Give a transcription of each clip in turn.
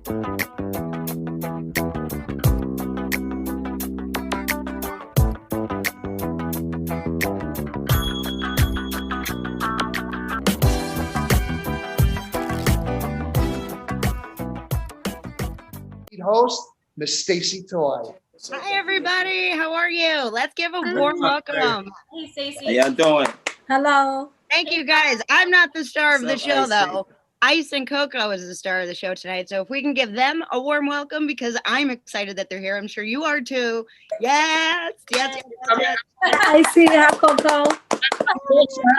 Host, Miss Stacy Toy. Hi, everybody. How are you? Let's give a warm welcome. Hey, Stacy. How y'all doing? Hello. Thank you, guys. I'm not the star of the show, though. Ice and Coco is the star of the show tonight. So if we can give them a warm welcome, because I'm excited that they're here. I'm sure you are, too. Yes. I see you, Coco.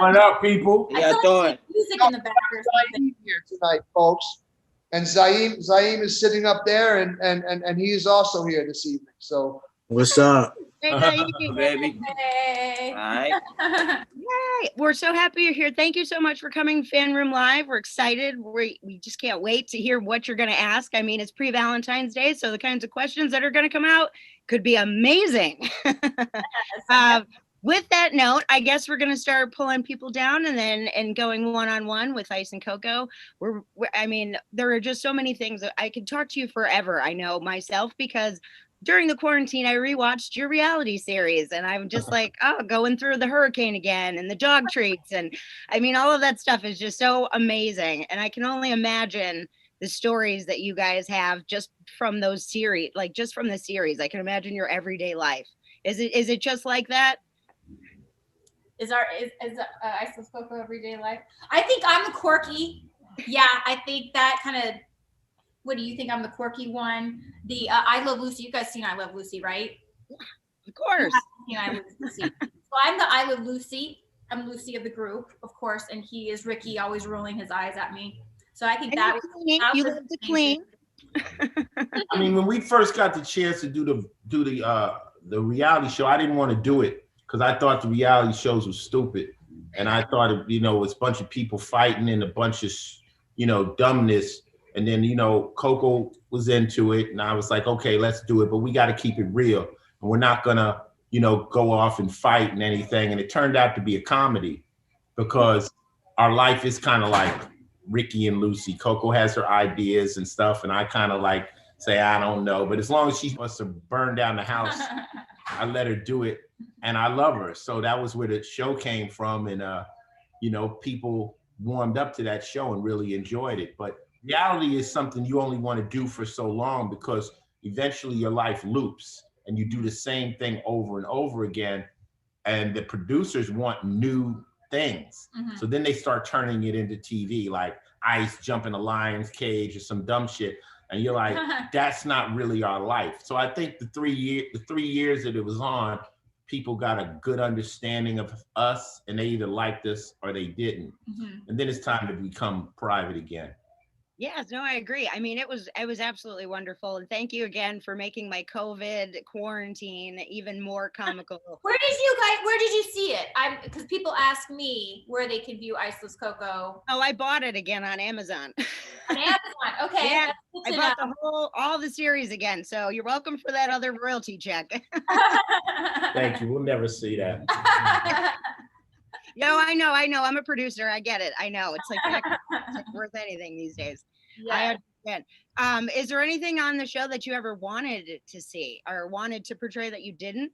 What up, people? How y'all doing? Music in the background. ZIEME here tonight, folks. And ZIEME is sitting up there, and he is also here this evening. So what's up? Hey, baby. Hey. All right. Yay. We're so happy you're here. Thank you so much for coming FanRoom Live. We're excited. We just can't wait to hear what you're going to ask. I mean, it's pre-Valentine's Day, so the kinds of questions that are going to come out could be amazing. With that note, I guess we're going to start pulling people down and going one-on-one with Ice and Coco. I mean, there are just so many things that I could talk to you forever. I know myself, because during the quarantine, I rewatched your reality series, and I'm just like, going through the hurricane again and the dog treats. And I mean, all of that stuff is just so amazing. And I can only imagine the stories that you guys have just from those series, like just from the series. I can imagine your everyday life. Is it just like that? Is Ice Coco everyday life? I think I'm the quirky. Yeah, I think that kind of. What do you think? I'm the quirky one. The I Love Lucy. You guys seen I Love Lucy, right? Yeah, of course. I Love Lucy. So I'm the I Love Lucy. I'm Lucy of the group, of course, and he is Ricky, always rolling his eyes at me. So I think that was you look clean. I mean, when we first got the chance to do the reality show, I didn't want to do it because I thought the reality shows were stupid, and I thought it, it's a bunch of people fighting and a bunch of dumbness. And then Coco was into it, and I was like, okay, let's do it, but we got to keep it real, and we're not gonna go off and fight and anything. And it turned out to be a comedy because our life is kind of like Ricky and Lucy. Coco has her ideas and stuff, and I kind of like say, I don't know, but as long as she wants to burn down the house, I let her do it, and I love her. So that was where the show came from, and people warmed up to that show and really enjoyed it. But reality is something you only want to do for so long, because eventually your life loops and you do the same thing over and over again, and the producers want new things. Mm-hmm. So then they start turning it into TV, like Ice jumping a lion's cage or some dumb shit, and you're like, that's not really our life. So I think the 3 years that it was on, people got a good understanding of us, and they either liked us or they didn't. Mm-hmm. And then it's time to become private again. Yes, no, I agree. I mean, it was absolutely wonderful. And thank you again for making my COVID quarantine even more comical. Where did you see it? Because people ask me where they can view Iceless Coco. Oh, I bought it again on Amazon. On Amazon, okay. Yeah, I bought all the series again. So you're welcome for that other royalty check. Thank you. We'll never see that. No, I know. I'm a producer. I get it. I know. It's like worth anything these days. Yeah. I understand. Is there anything on the show that you ever wanted to see or wanted to portray that you didn't?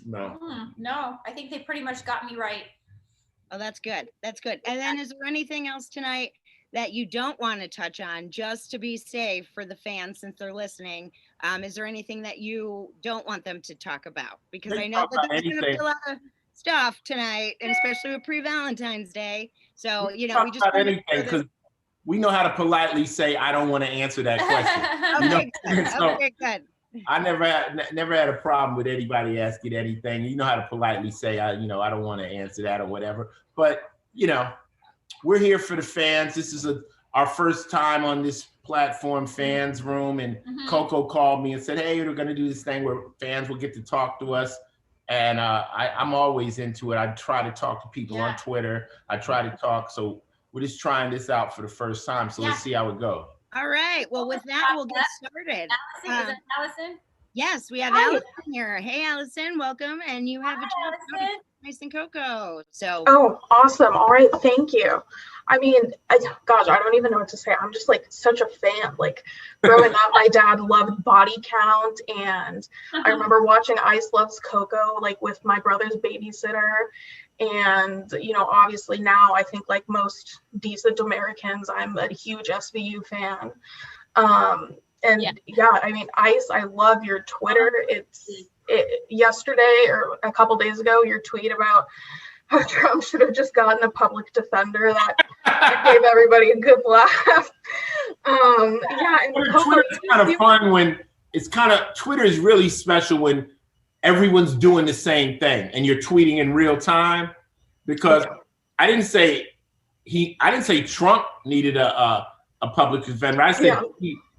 No. No, I think they pretty much got me right. Oh, that's good. That's good. And then is there anything else tonight that you don't want to touch on, just to be safe for the fans since they're listening? Is there anything that you don't want them to talk about? Because I know that there's going to be a lot of stuff tonight, and especially with pre-Valentine's Day. So, we just about anything, because we know how to politely say, I don't want to answer that question. Okay, good. I never had a problem with anybody asking anything. You know how to politely say, I don't want to answer that or whatever. But, we're here for the fans. This is our first time on this platform, FanRoom, and Coco called me and said, hey, we're going to do this thing where fans will get to talk to us. And I'm always into it. I try to talk to people on Twitter. I try to talk. So we're just trying this out for the first time. So let's see how it goes. All right. Well, with that, we'll get started. Allison, is that Allison? Yes, we have Allison here. Hey, Allison, welcome. And you have a chance. Ice and Coco. So Oh, awesome. All right. Thank you. I mean, gosh, I don't even know what to say. I'm just like such a fan. Like growing up, my dad loved Body Count. And I remember watching Ice Loves Coco, like with my brother's babysitter. And, you know, obviously now I think like most decent Americans, I'm a huge SVU fan. And yeah, I mean, Ice, I love your Twitter. Yesterday or a couple days ago, your tweet about how Trump should have just gotten a public defender that gave everybody a good laugh. Yeah, and Twitter's kind of fun when Twitter is really special when everyone's doing the same thing and you're tweeting in real time, because I didn't say Trump needed a public defender. I said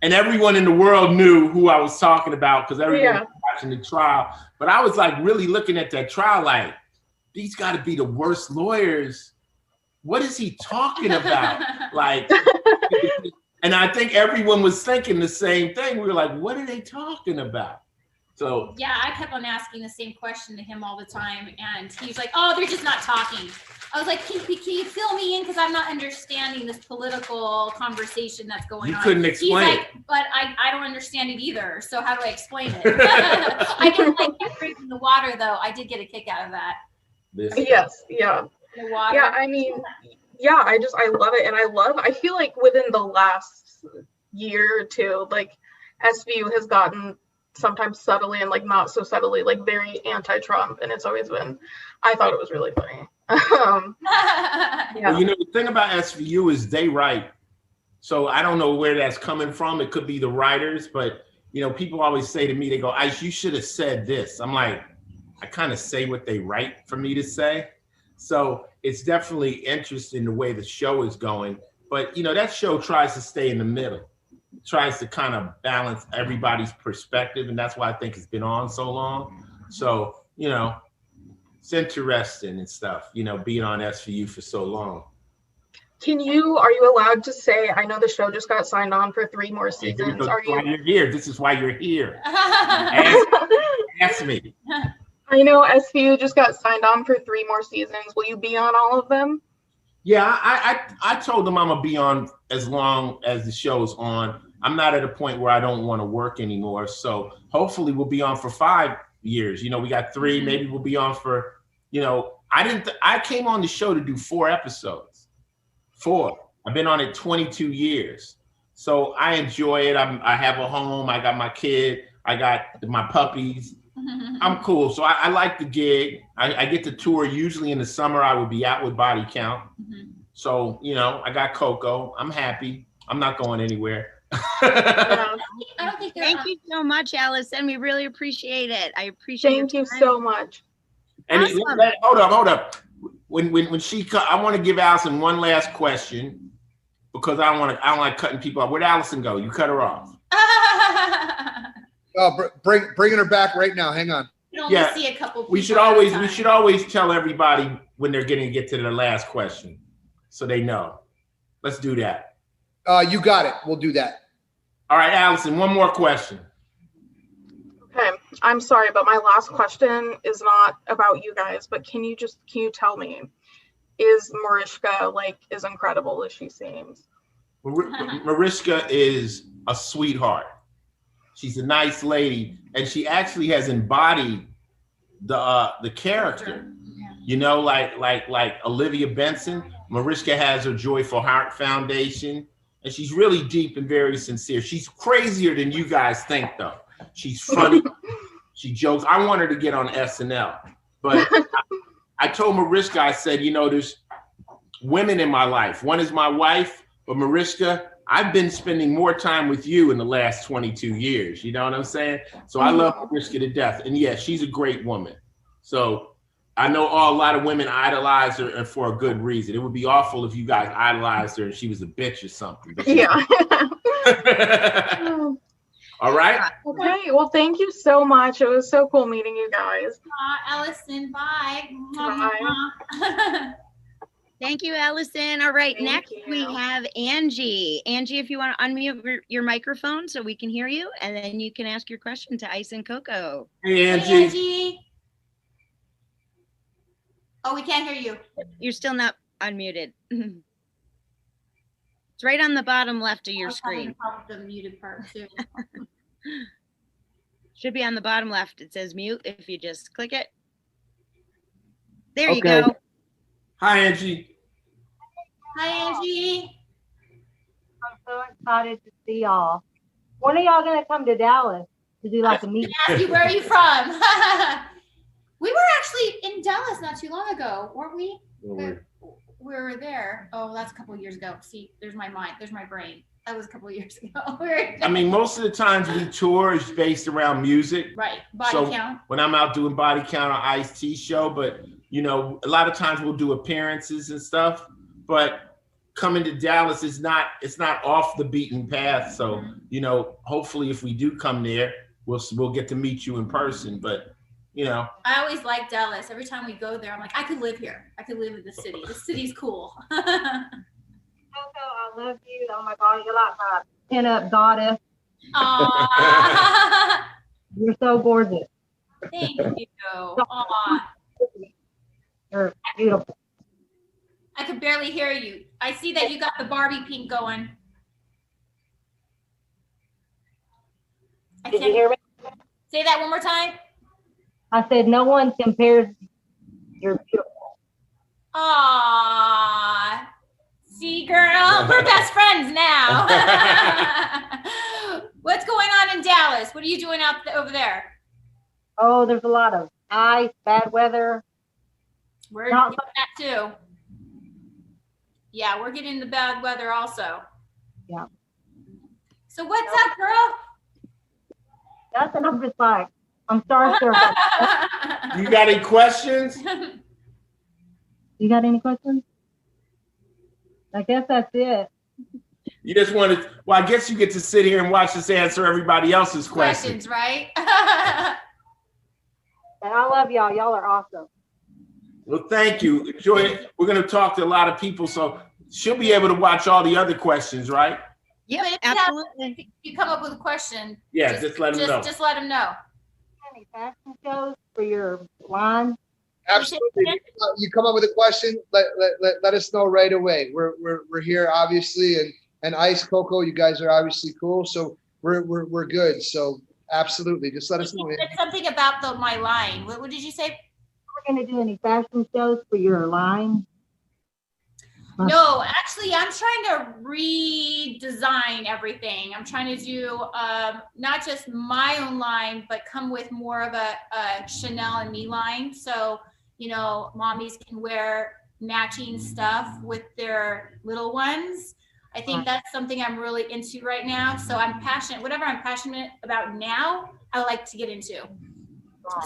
and everyone in the world knew who I was talking about because everyone was watching the trial. But I was like really looking at that trial like, these got to be the worst lawyers. What is he talking about? Like, and I think everyone was thinking the same thing. We were like, what are they talking about? So yeah, I kept on asking the same question to him all the time, and he was like, "Oh, they're just not talking." I was like, "Can you fill me in because I'm not understanding this political conversation that's going on." You couldn't explain it. But I don't understand it either. So how do I explain it? I didn't like drinking the water though. I did get a kick out of that. Yes, yeah. The water. Yeah, I mean, yeah, I love it. And I feel like within the last year or two, like SVU has gotten sometimes subtly and like not so subtly, like very anti-Trump. And it's always been, I thought it was really funny. Yeah. Well, you know, the thing about SVU is they write. So I don't know where that's coming from. It could be the writers, but you know, people always say to me, they go, Ice, you should have said this. I'm like, I kind of say what they write for me to say. So it's definitely interesting the way the show is going. But, you know, that show tries to stay in the middle, tries to kind of balance everybody's perspective. And that's why I think it's been on so long. So, you know, it's interesting and stuff, you know, being on SVU for so long. Are you allowed to say, I know the show just got signed on for 3 more seasons. You're here. This is why you're here. Ask me. I know SVU just got signed on for 3 more seasons. Will you be on all of them? Yeah, I told them I'm gonna be on as long as the show's on. I'm not at a point where I don't want to work anymore. So hopefully we'll be on for 5 years. You know, we got 3, maybe we'll be on for, you know, I came on the show to do 4 episodes. 4. I've been on it 22 years. So I enjoy it. I have a home. I got my kid. I got my puppies. I'm cool. So I like the gig. I get to tour. Usually in the summer, I would be out with Body Count. So, you know, I got Coco. I'm happy. I'm not going anywhere. I don't think thank you so much, Allison. We really appreciate it. I appreciate it. Thank you so much. And awesome. Hold up. When she I want to give Allison one last question because I don't like cutting people off. Where'd Allison go? You cut her off. Bringing her back right now. Hang on. Yeah, see a couple we should always tell everybody when they're getting to get to their last question, so they know. Let's do that. You got it. We'll do that. All right, Allison. One more question. Okay, I'm sorry, but my last question is not about you guys, but can you tell me, is Mariska like as incredible as she seems? Mariska is a sweetheart. She's a nice lady, and she actually has embodied the character. You know, like Olivia Benson. Mariska has her Joyful Heart Foundation, and she's really deep and very sincere. She's crazier than you guys think, though. She's funny. She jokes. I want her to get on SNL, but I told Mariska, I said, you know, there's women in my life. One is my wife, but Mariska, I've been spending more time with you in the last 22 years. You know what I'm saying? So I love Mariska to death. And yeah, she's a great woman. So I know a lot of women idolize her and for a good reason. It would be awful if you guys idolized her and she was a bitch or something. Yeah. All right. Okay. Well, thank you so much. It was so cool meeting you guys. Allison, bye. Bye. Thank you, Allison. All right, Thank next you. we have Angie. Angie, if you want to unmute your microphone so we can hear you, and then you can ask your question to Ice and Coco. Hey, Angie. Hey, Angie. Oh, we can't hear you. You're still not unmuted. It's right on the bottom left of your screen. The muted part too. Should be on the bottom left. It says mute if you just click it. There you Okay. go. Hi, Angie. Hi, Angie. I'm so excited to see y'all. When are y'all gonna come to Dallas to do like a meet? Ask you, where are you from? We were actually in Dallas not too long ago, weren't we? We were there. Oh, that's a couple of years ago. See, there's my mind. There's my brain. That was a couple of years ago. I mean, most of the times we tour is based around music. Right. Body So count. when I'm out doing Body Count or Ice-T show, but you know, a lot of times we'll do appearances and stuff. But coming to Dallas is not, it's not off the beaten path. So, you know, hopefully if we do come there, we'll get to meet you in person. But you know, I always like Dallas. Every time we go there, I'm like, I could live here. I could live in the city. The city's cool. Coco, I love you. Oh my God, you're like my pin-up goddess. Aww. You're so gorgeous. Thank you. Aww. You're beautiful. I could barely hear you. I see that you got the Barbie pink going. I Did you can't hear me? say that one more time. I said no one compares. You're beautiful. Aww. See, girl, we're best friends now. What's going on in Dallas? What are you doing over there? Oh, there's a lot of ice, bad weather. We're Not- getting that too. Yeah, we're getting the bad weather also. Yeah. So what's up, girl? Nothing. I'm just like, I'm starstruck. you got any questions? You got any questions? I guess that's it. You just want to, well, I guess you get to sit here and watch us answer everybody else's questions. Questions, right? And I love y'all. Y'all are awesome. Well, thank you. Enjoy it. We're going to talk to a lot of people, so she'll be able to watch all the other questions, right? Yep, But if you have- absolutely. if you come up with a question, Yeah, just let them know. just let them know. Any fashion shows for your line? Absolutely. You come up with a question, let us know right away. We're here obviously, and Ice, Coco, you guys are obviously cool, so we're good. So absolutely, just let us know. You said something about my line. What did you say? We're going to do any fashion shows for your line? No, actually, I'm trying to redesign everything. I'm trying to do not just my own line, but come with more of a Chanel and me line. So, you know, mommies can wear matching stuff with their little ones. I think that's something I'm really into right now. So I'm passionate, whatever I'm passionate about now, I like to get into.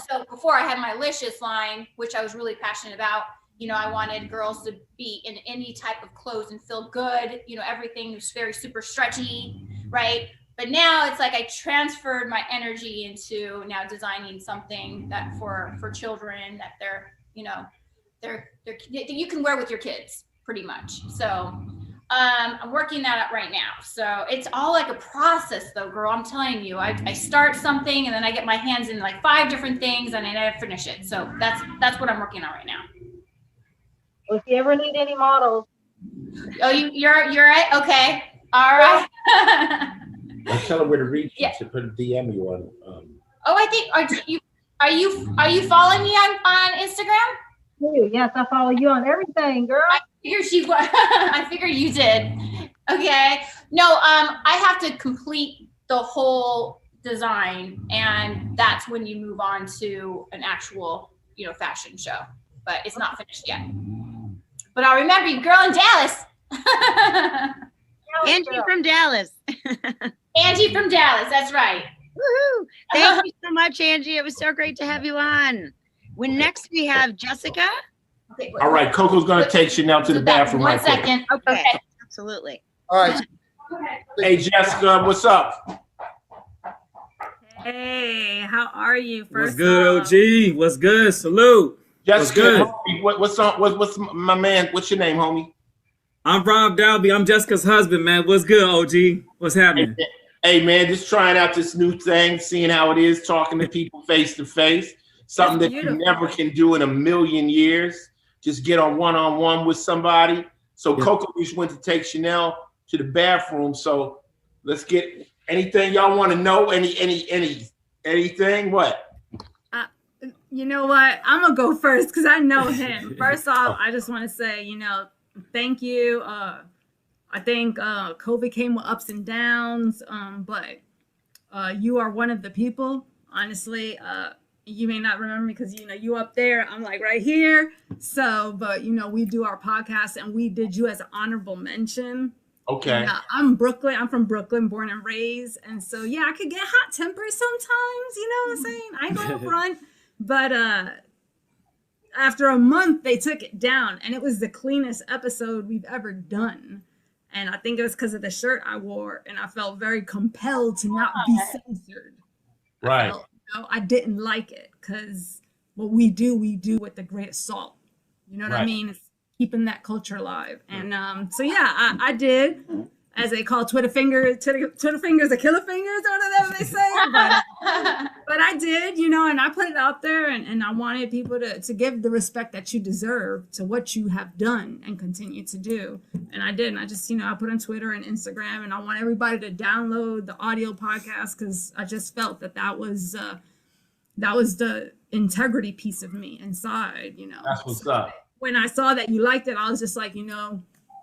So before I had my Licious line, which I was really passionate about, you know, I wanted girls to be in any type of clothes and feel good. You know, everything was very super stretchy, right? But now it's like I transferred my energy into now designing something that for children that they're, you know, you can wear with your kids pretty much. So I'm working that up right now. So it's all like a process though, girl. I'm telling you, I start something and then I get my hands in like 5 different things and I never finish it. So that's what I'm working on right now. Well, if you ever need any models, Oh, you're right. Okay. All right. I'll tell her where to reach you Yeah. to put a DM you on. Oh, I think are you following me on Instagram? too. Yes, I follow you on everything, girl. I figured she was. I figured you did. Okay. No, I have to complete the whole design, and that's when you move on to an actual, you know, fashion show. But it's not finished yet. But I'll remember you, girl in Dallas. Angie from Dallas. Angie from Dallas. That's right. Woohoo! Thank you so much, Angie. It was so great to have you on. When next we have Jessica. Okay. All right, Coco's going to take Chanel to the bathroom One right quick. second. Okay, Okay. absolutely. All right. Hey, Jessica, what's up? Hey, how are you? What's First good, off, OG? What's good? Salute. Jessica, good? homie, what's my man? What's your name, homie? I'm Rob Dalby. I'm Jessica's husband, man. What's good, OG? What's happening? Hey, man, just trying out this new thing, seeing how it is, talking to people face to face. Something That's that you beautiful. never can do in a million years. just get on one-on-one with somebody. So Yeah. Coco just went to take Chanel to the bathroom. So let's get anything y'all want to know. Anything? What? You know what? I'm gonna go first because I know him. First off, I just want to say, thank you. I think COVID came with ups and downs, but you are one of the people. Honestly, you may not remember me because you up there. I'm like right here. So, but we do our podcast and we did you as an honorable mention. Okay. And, I'm Brooklyn. I'm from Brooklyn, born and raised, and so yeah, I could get hot tempered sometimes. You know what I'm saying? I ain't going front. But after a month, they took it down, and it was the cleanest episode we've ever done. And I think it was because of the shirt I wore, and I felt very compelled to not be censored. Right. I didn't like it because what we do with the greatest salt. You know what I mean? It's keeping that culture alive. And so yeah, I did. As they call Twitter fingers, the killer fingers, or whatever they say. But I did, and I put it out there, and I wanted people to give the respect that you deserve to what you have done and continue to do. And I did. And I just, I put on Twitter and Instagram, and I want everybody to download the audio podcast because I just felt that was the integrity piece of me inside, That's what's up. When I saw that you liked it, I was just like,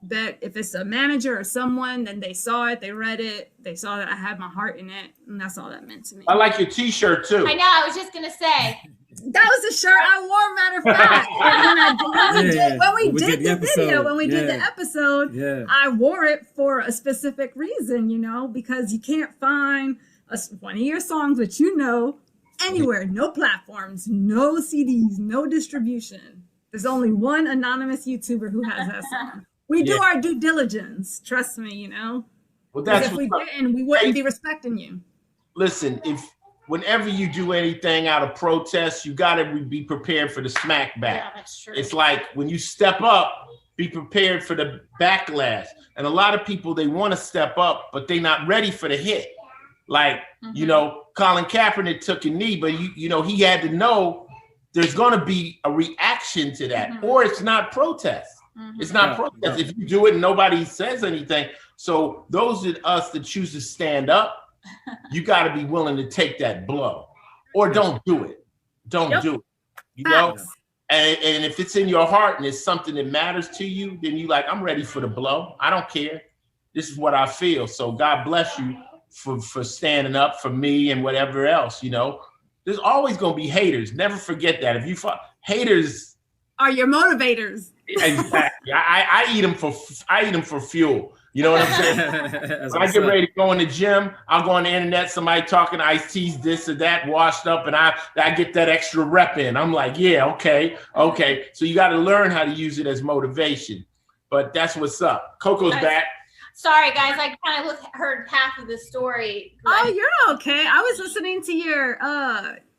that if it's a manager or someone, then they saw it, they read it, they saw that I had my heart in it, and that's all that meant to me. I like your T-shirt too. I know. I was just gonna say that was the shirt I wore. Matter of fact, when we did the video, when we did the episode, I wore it for a specific reason, because you can't find one of your songs, which anywhere, no platforms, no CDs, no distribution. There's only one anonymous YouTuber who has that song. We do our due diligence. Trust me, Well, that's if we didn't, we wouldn't be respecting you. Listen, whenever you do anything out of protest, you got to be prepared for the smack back. yeah, that's true. It's like when you step up, be prepared for the backlash. And a lot of people, they want to step up, but they're not ready for the hit. Like, Colin Kaepernick took a knee, but he had to know there's going to be a reaction to that, or it's not protest. It's not protest. If you do it and nobody says anything. So those of us that choose to stand up, you got to be willing to take that blow, or don't do it. Don't do it. And if it's in your heart and it's something that matters to you, then you like, I'm ready for the blow. I don't care. This is what I feel. So God bless you for standing up for me and whatever else. There's always going to be haters. Never forget that. If you haters are your motivators. Exactly. I eat them for fuel. You know what I'm saying? When I get ready to go in the gym, I'll go on the internet, somebody talking Ice T's this or that, washed up, and I get that extra rep in. I'm like, yeah, okay. So you got to learn how to use it as motivation. But that's what's up. Coco's back. Sorry, guys. I kind of heard half of the story. Oh, you're okay. I was listening to your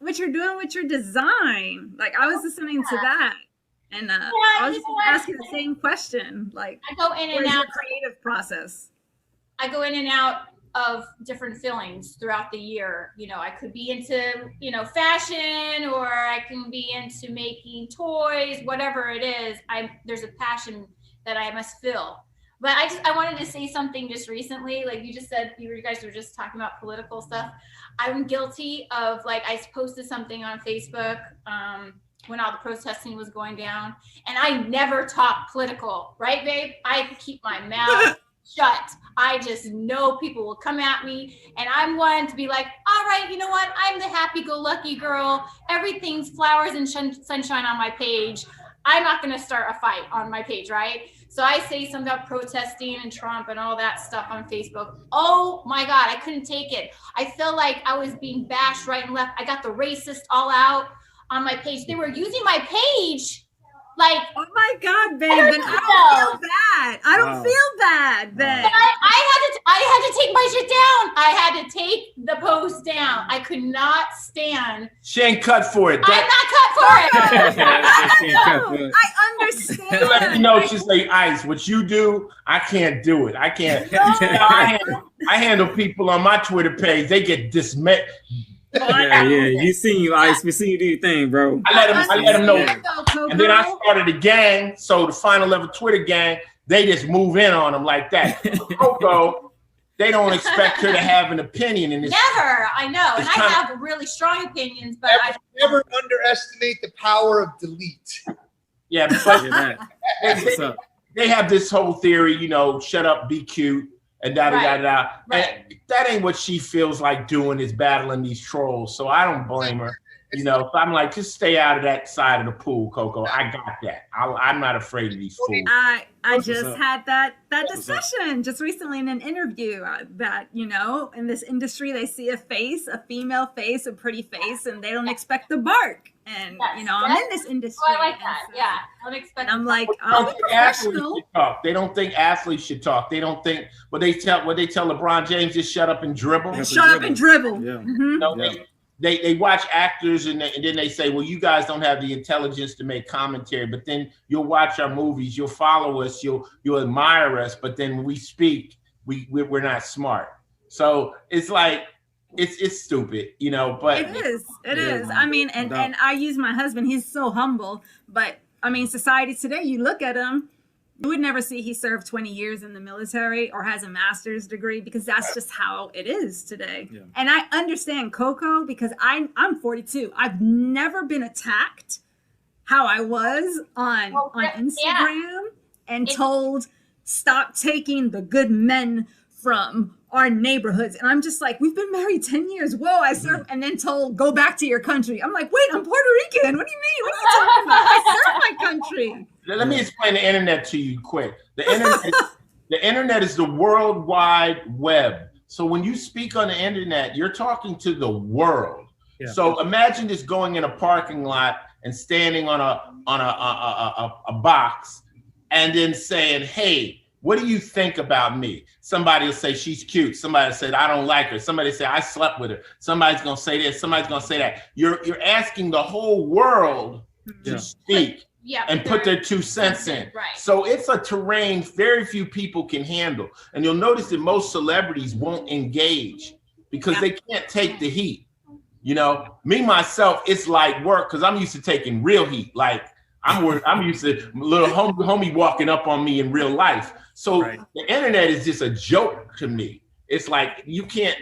what you're doing with your design. Like I was listening to that. And I was just asking the same question. Like, I go in and out. Your creative process? I go in and out of different feelings throughout the year. I could be into, fashion, or I can be into making toys, whatever it is. There's a passion that I must feel. But I wanted to say something just recently. Like you just said, you guys were just talking about political stuff. I'm guilty of I posted something on Facebook, when all the protesting was going down, and I never talk political, right, babe? I keep my mouth shut. I just know people will come at me, and I'm one to be like, all right, you know what? I'm the happy-go-lucky girl. Everything's flowers and sunshine on my page. I'm not going to start a fight on my page, right? So I say something about protesting and Trump and all that stuff on Facebook. Oh my God, I couldn't take it. I felt like I was being bashed right and left. I got the racist all out on my page. They were using my page like, oh my God, babe, then I don't feel bad. I don't feel bad then. But I had to take my shit down. I had to take the post down. I could not stand. She ain't cut for it. I'm not cut for it. I understand. Let me know, she's like, Ice, what you do, I can't do it. I can't. I handle people on my Twitter page. They get Yeah, you seen you, Ice. We seen you do your thing, bro. I let him know. Coco. And then I started a gang. So the Final Level Twitter gang, they just move in on him like that. Coco, they don't expect her to have an opinion in this. Never. I know. And I have really strong opinions, but never underestimate the power of delete. Yeah, but they have this whole theory, you know, shut up, be cute, and da-da-da-da. Right. And that ain't what she feels like doing, is battling these trolls. So I don't blame her. You know, so I'm like, just stay out of that side of the pool, Coco. I got that. I'm not afraid of these fools. I just had that discussion just recently in an interview that, you know, in this industry, they see a female face, a pretty face, and they don't expect the bark. And, you know, I'm in this industry. Oh, I like that. Yeah. I don't expect. I'm like, they don't think athletes should talk. They don't think what they tell LeBron James, just shut up and dribble. Shut up and dribble. Yeah. Mm-hmm. No, they watch actors and then they say, well, you guys don't have the intelligence to make commentary, but then you'll watch our movies, you'll follow us, you'll admire us, but then when we speak, we're not smart. So it's like, it's stupid, you know, but it is. I mean, and I use my husband, he's so humble, but I mean, society today, you look at him, you would never see he served 20 years in the military or has a master's degree, because that's just how it is today. Yeah. And I understand Coco, because I'm 42. I've never been attacked how I was on Instagram and told stop taking the good men from our neighborhoods. And I'm just like, we've been married 10 years. Whoa, I served, and then told, go back to your country. I'm like, wait, I'm Puerto Rican. What do you mean? What are you talking about? I served my country. Let me explain the internet to you quick. The internet is the World Wide Web. So when you speak on the internet, you're talking to the world. Yeah. So imagine just going in a parking lot and standing on a box and then saying, hey, what do you think about me? Somebody will say she's cute. Somebody said I don't like her. Somebody say I slept with her. Somebody's gonna say this. Somebody's gonna say that. You're asking the whole world to speak and put their 2 cents in. Right. So it's a terrain very few people can handle. And you'll notice that most celebrities won't engage because they can't take the heat. You know, me myself, it's like work because I'm used to taking real heat. Like I'm used to little homie walking up on me in real life. So the internet is just a joke to me. It's like you can't.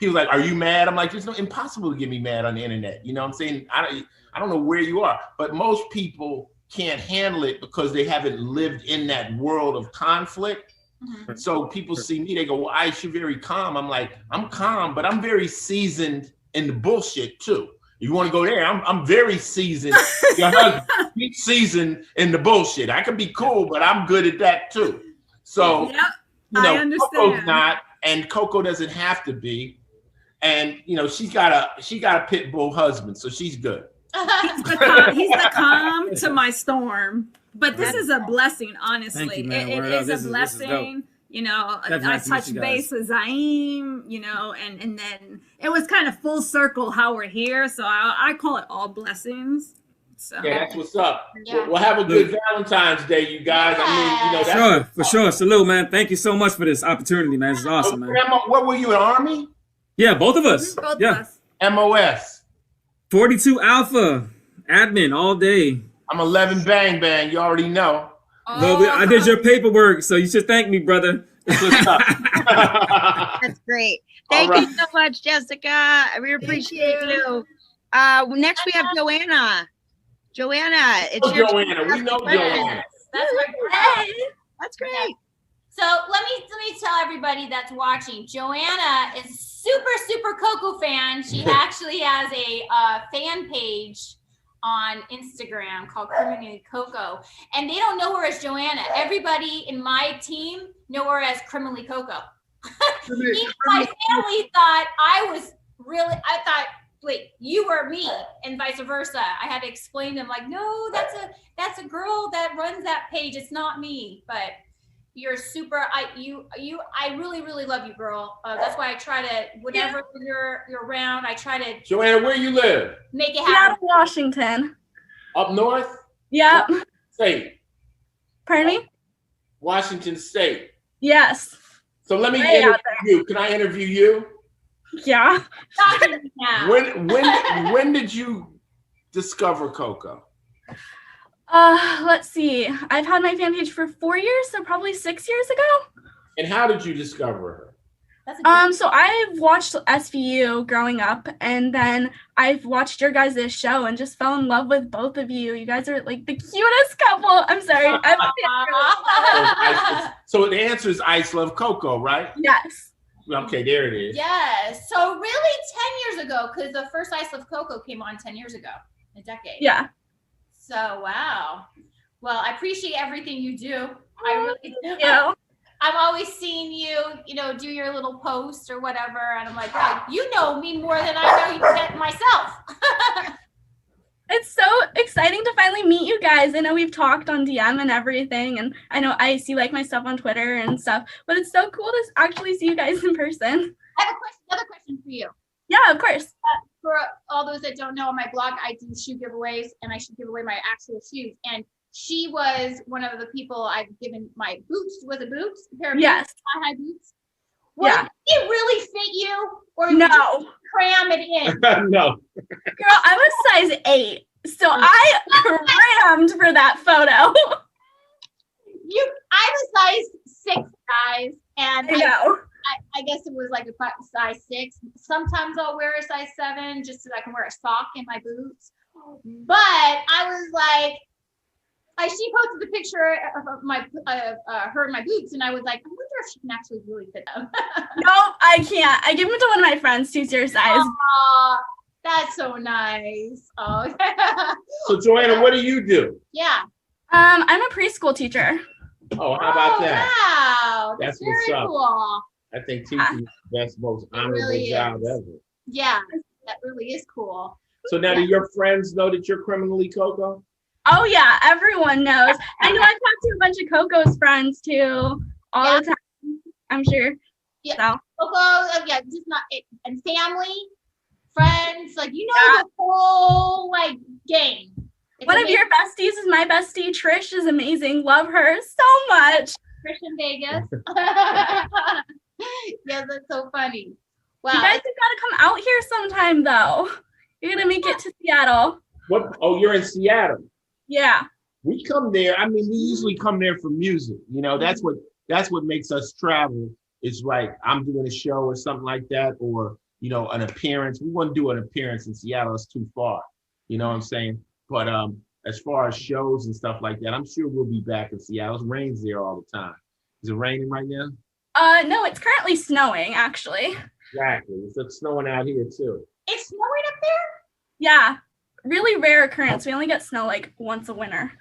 People are like, are you mad? I'm like, it's impossible to get me mad on the internet. You know what I'm saying? I don't know where you are, but most people can't handle it because they haven't lived in that world of conflict. Mm-hmm. So people see me, they go, well, Ice, you're very calm. I'm like, I'm calm, but I'm very seasoned in the bullshit too. You want to go there? I'm very seasoned. Your husband, he's seasoned in the bullshit. I can be cool, but I'm good at that too. So, you know, I understand. Coco's not, and Coco doesn't have to be. And you know, she got a pit bull husband, so she's good. He's the calm to my storm. But this is a blessing, honestly. Thank you, man. It is a blessing. You know, I touched base with ZIEME, you know, and then it was kind of full circle how we're here. So I call it all blessings. So. Yeah, that's what's up. Yeah. Well, have a good Valentine's Day, you guys. I mean, you know, that's for sure. Salute, man. Thank you so much for this opportunity, man. This is awesome, man. What were you, an Army? Yeah, both of us. Both of us. MOS. 42 Alpha. Admin all day. I'm 11 bang bang. You already know. Well, I did your paperwork, so you should thank me, brother. That's great. Thank you so much, Jessica. We appreciate you. Next, we have Joanna. Joanna, it's your Joanna. We know Joanna. That's great. So let me tell everybody that's watching. Joanna is super Coco fan. She actually has a fan page on Instagram called Criminally Coco, and they don't know her as Joanna. Everybody in my team know her as Criminally Coco. Even my family thought I thought, wait, you were me, and vice versa. I had to explain to them, like, no, that's a girl that runs that page. It's not me, but you're super. I really love you, girl. That's why I try to, whenever you're around, I try to. Joanna, where you live? Make it happen. Seattle, Washington. Up north? Yeah. State. Pardon me? Washington State. Yes. So let me interview you. Can I interview you? Yeah. Now. When did you discover Coco? Let's see. I've had my fan page for 4 years, so probably 6 years ago. And how did you discover her? So I've watched SVU growing up, and then I've watched your guys' show and just fell in love with both of you. You guys are like the cutest couple. I'm sorry. So the answer is Ice Love Coco, right? Yes. Okay, there it is. Yes. So really 10 years ago, because the first Ice Love Coco came on 10 years ago, a decade. Yeah. So, wow. Well, I appreciate everything you do. I really do. Yeah. I'm always seeing you, do your little post or whatever. And I'm like, wow, you know me more than I know myself. It's so exciting to finally meet you guys. I know we've talked on DM and everything, and I know I see like my stuff on Twitter and stuff, but it's so cool to actually see you guys in person. I have another question for you. Yeah, of course. For all those that don't know, on my blog, I do shoe giveaways, and I should give away my actual shoes. And she was one of the people I've given my boots. Was it boots? A pair of Yes. boots, high boots. Yeah. Did it really fit you? Or No. did you cram it in? No. Girl, I'm a size 8, so I crammed for that photo. I'm a size 6 guys, and I know. I guess it was like a size 6. Sometimes I'll wear a size 7 just so I can wear a sock in my boots. But I was like, she posted the picture of my her in my boots, and I was like, I wonder if she can actually really fit them. Nope, I can't. I gave them to one of my friends who's your size. Aw, that's so nice. Oh. So Joanna, what do you do? Yeah. I'm a preschool teacher. Oh, how about that? Wow, that's That's what's very up. cool. I think teaching is the best, most honorable really job is. ever. Yeah, that really is cool. So now do your friends know that you're criminally Coco? Oh yeah, everyone knows. I know I've talked to a bunch of Coco's friends too, all the time. I'm sure. Yeah. So. Coco, yeah, just not it, and family, friends, like the whole game. It's One of amazing. your besties is my bestie. Trish is amazing. Love her so much. Trish in Vegas. Yeah, that's so funny. Wow. You guys have got to come out here sometime though. You're gonna make it to Seattle. What? Oh, you're in Seattle. Yeah. We come there. I mean, we usually come there for music. That's what makes us travel. It's like I'm doing a show or something like that, or an appearance. We want to do an appearance in Seattle. It's too far. You know what I'm saying? But as far as shows and stuff like that, I'm sure we'll be back in Seattle. It rains there all the time. Is it raining right now? No, it's currently snowing actually. Exactly. It's snowing out here too. It's snowing up there? Yeah. Really rare occurrence. We only get snow like once a winter.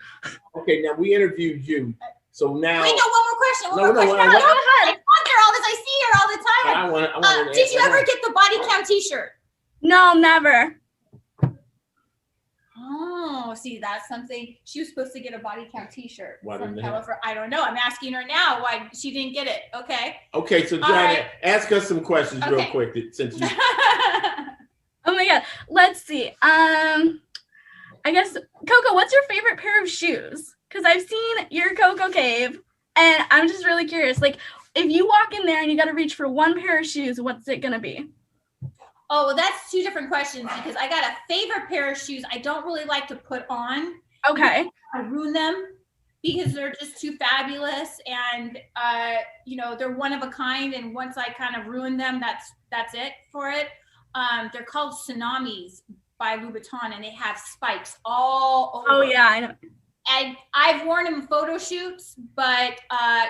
Okay, now we interviewed you. So now Wait, no, one more question. No, Go ahead. I want her all this. I see her all the time. I want Did you ever get the body count t-shirt? No, never. Oh, see, that's something. She was supposed to get a body count t-shirt Why from didn't they? California. I don't know. I'm asking her now why she didn't get it. Okay. Okay, so All Johnny, right. ask us some questions real Okay. quick since you Oh my god. Let's see. I guess Coco, what's your favorite pair of shoes? Because I've seen your Coco Cave, and I'm just really curious. Like, if you walk in there and you got to reach for one pair of shoes, what's it gonna be? Oh, well, that's two different questions because I got a favorite pair of shoes I don't really like to put on. Okay. I ruin them because they're just too fabulous, and they're one of a kind. And once I kind of ruin them, that's it for it. They're called Tsunamis by Louboutin, and they have spikes all over. Oh yeah, I know. And I've worn them in photo shoots, but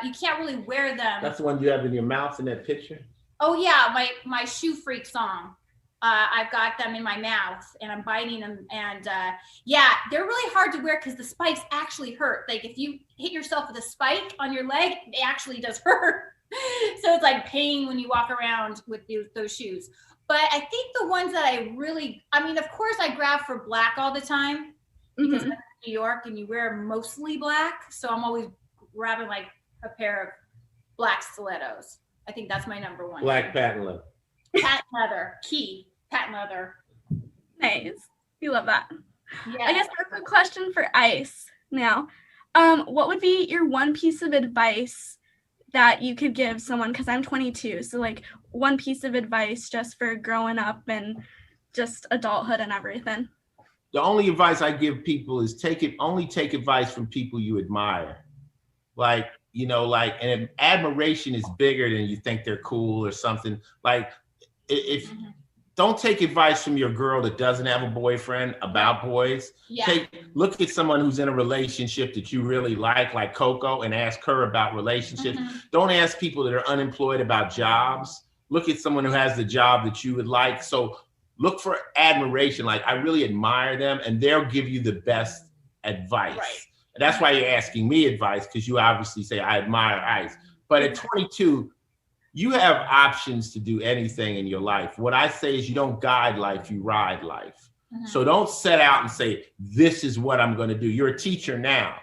you can't really wear them. That's the one you have in your mouth in that picture? Oh yeah, my Shoe Freak song. I've got them in my mouth and I'm biting them, and they're really hard to wear because the spikes actually hurt. Like if you hit yourself with a spike on your leg, it actually does hurt. So it's like pain when you walk around with those shoes. But I think the ones that of course I grab for black all the time because I'm in New York and you wear mostly black. So I'm always grabbing like a pair of black stilettos. I think that's my number one. Black patent leather. Patent leather, patent leather. Nice. You love that. Yeah. I guess that's a question for Ice now. What would be your one piece of advice that you could give someone? Because I'm 22. So like, one piece of advice just for growing up and just adulthood and everything? The only advice I give people is only take advice from people you admire. Like, you know, like, and admiration is bigger than you think they're cool or something. Like, if don't take advice from your girl that doesn't have a boyfriend about boys. Yeah. Look at someone who's in a relationship that you really like Coco, and ask her about relationships. Don't ask people that are unemployed about jobs. Look at someone who has the job that you would like. So look for admiration. Like, I really admire them, and they'll give you the best advice. Right. And that's why you're asking me advice, because you obviously say, I admire Ice. But at 22, you have options to do anything in your life. What I say is, you don't guide life, you ride life. So don't set out and say, this is what I'm going to do. You're a teacher now,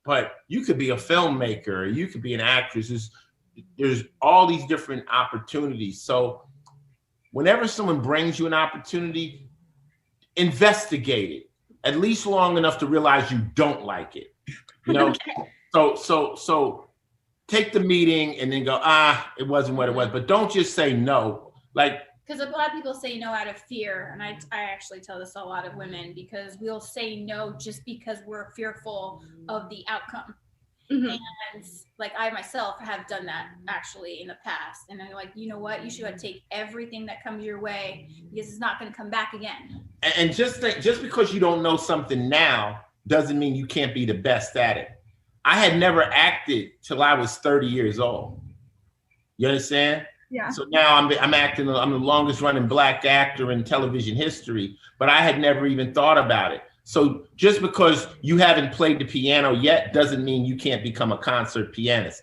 but you could be a filmmaker, you could be an actress. There's all these different opportunities. So whenever someone brings you an opportunity, investigate it, at least long enough to realize you don't like it. You know, so take the meeting and then go, it wasn't what it was, but don't just say no. Like, because a lot of people say no out of fear, and I actually tell this to a lot of women, because we'll say no just because we're fearful of the outcome. And like, I myself have done that actually in the past, and I'm like, you know what, you should take everything that comes your way, because it's not going to come back again. And just because you don't know something now doesn't mean you can't be the best at it. I had never acted till I was 30 years old. You understand? Yeah. So now I'm acting. I'm the longest running Black actor in television history, but I had never even thought about it. So just because you haven't played the piano yet doesn't mean you can't become a concert pianist.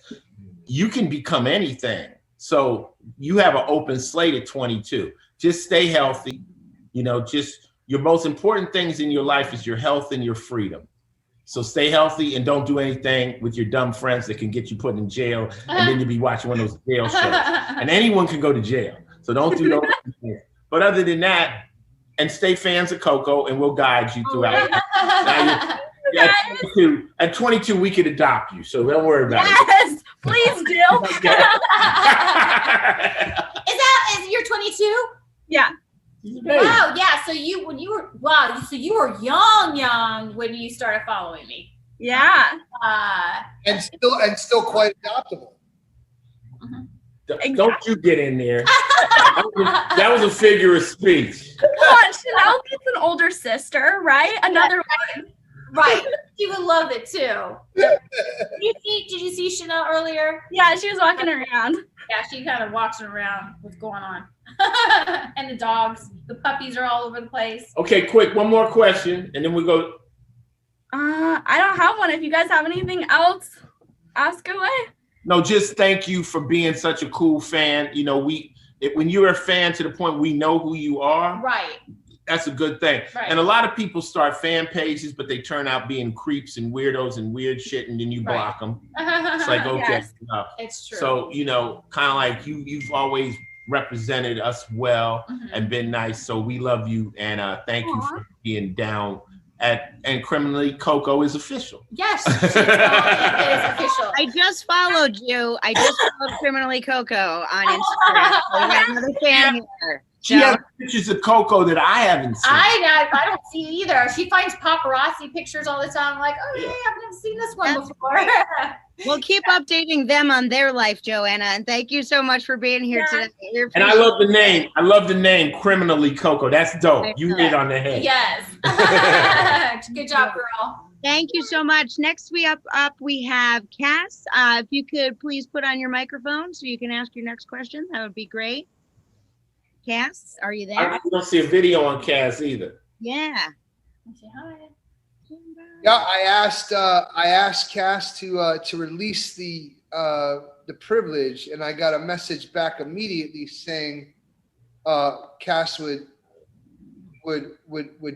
You can become anything. So you have an open slate at 22. Just stay healthy. You know, just your most important things in your life is your health and your freedom. So stay healthy and don't do anything with your dumb friends that can get you put in jail, and then you'll be watching one of those jail shows. And anyone can go to jail. So don't do those things. But other than that, and stay fans of Coco, and we'll guide you throughout. At 22, we could adopt you, so don't worry about it. Yes, please do. Is you're 22? Yeah. Wow, yeah. So you were young when you started following me. Yeah. And still quite adoptable. Don't you get in there. That was a figure of speech. Come on, Chanel gets an older sister, right? Another one. Right. She would love it too. Did you see Chanel earlier? Yeah, she was walking around. Yeah, she kind of walks around. What's going on? And the dogs, the puppies are all over the place. Okay, quick, one more question, and then we go. I don't have one. If you guys have anything else, ask away. No, just thank you for being such a cool fan. You know, when you're a fan to the point we know who you are, right? That's a good thing. Right. And a lot of people start fan pages, but they turn out being creeps and weirdos and weird shit, and then you block them. It's like, okay, Yes, no. it's true. So, you know, kind of like you've always represented us well and been nice. So we love you, and thank you for being down. And Criminally Coco is official. Yes, it is official. I just followed you. I just followed Criminally Coco on Instagram. So we got another fan here. She has pictures of Coco that I haven't seen. I don't see it either. She finds paparazzi pictures all the time. I'm like, oh yeah, I've never seen this one before. We'll keep updating them on their life, Joanna. And thank you so much for being here today. And I love the name. I love the name Criminally Coco. That's dope. You hit on the head. Yes. Good job, girl. Thank you so much. Next up we have Cass. If you could please put on your microphone so you can ask your next question, that would be great. Cass, are you there? I don't see a video on Cass either. Yeah. Say hi. Yeah, I asked Cass to release the privilege, and I got a message back immediately saying Cass would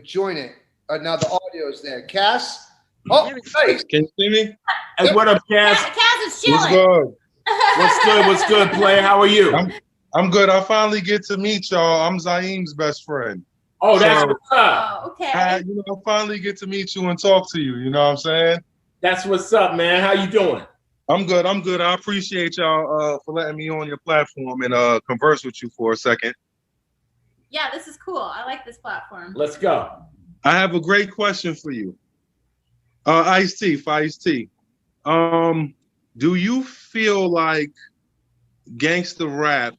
join it. Now the audio's there. Cass? Oh, nice. Can you see me? Hey, what up, Cass? Cass is chilling. What's good? What's good? What's good, player? How are you? I'm good. I finally get to meet y'all. I'm ZIEME's best friend. Oh, that's what's up. Oh, okay. I finally get to meet you and talk to you. You know what I'm saying? That's what's up, man. How you doing? I'm good. I'm good. I appreciate y'all for letting me on your platform and converse with you for a second. Yeah, this is cool. I like this platform. Let's go. I have a great question for you. Ice-T, for Ice-T. Do you feel like gangster rap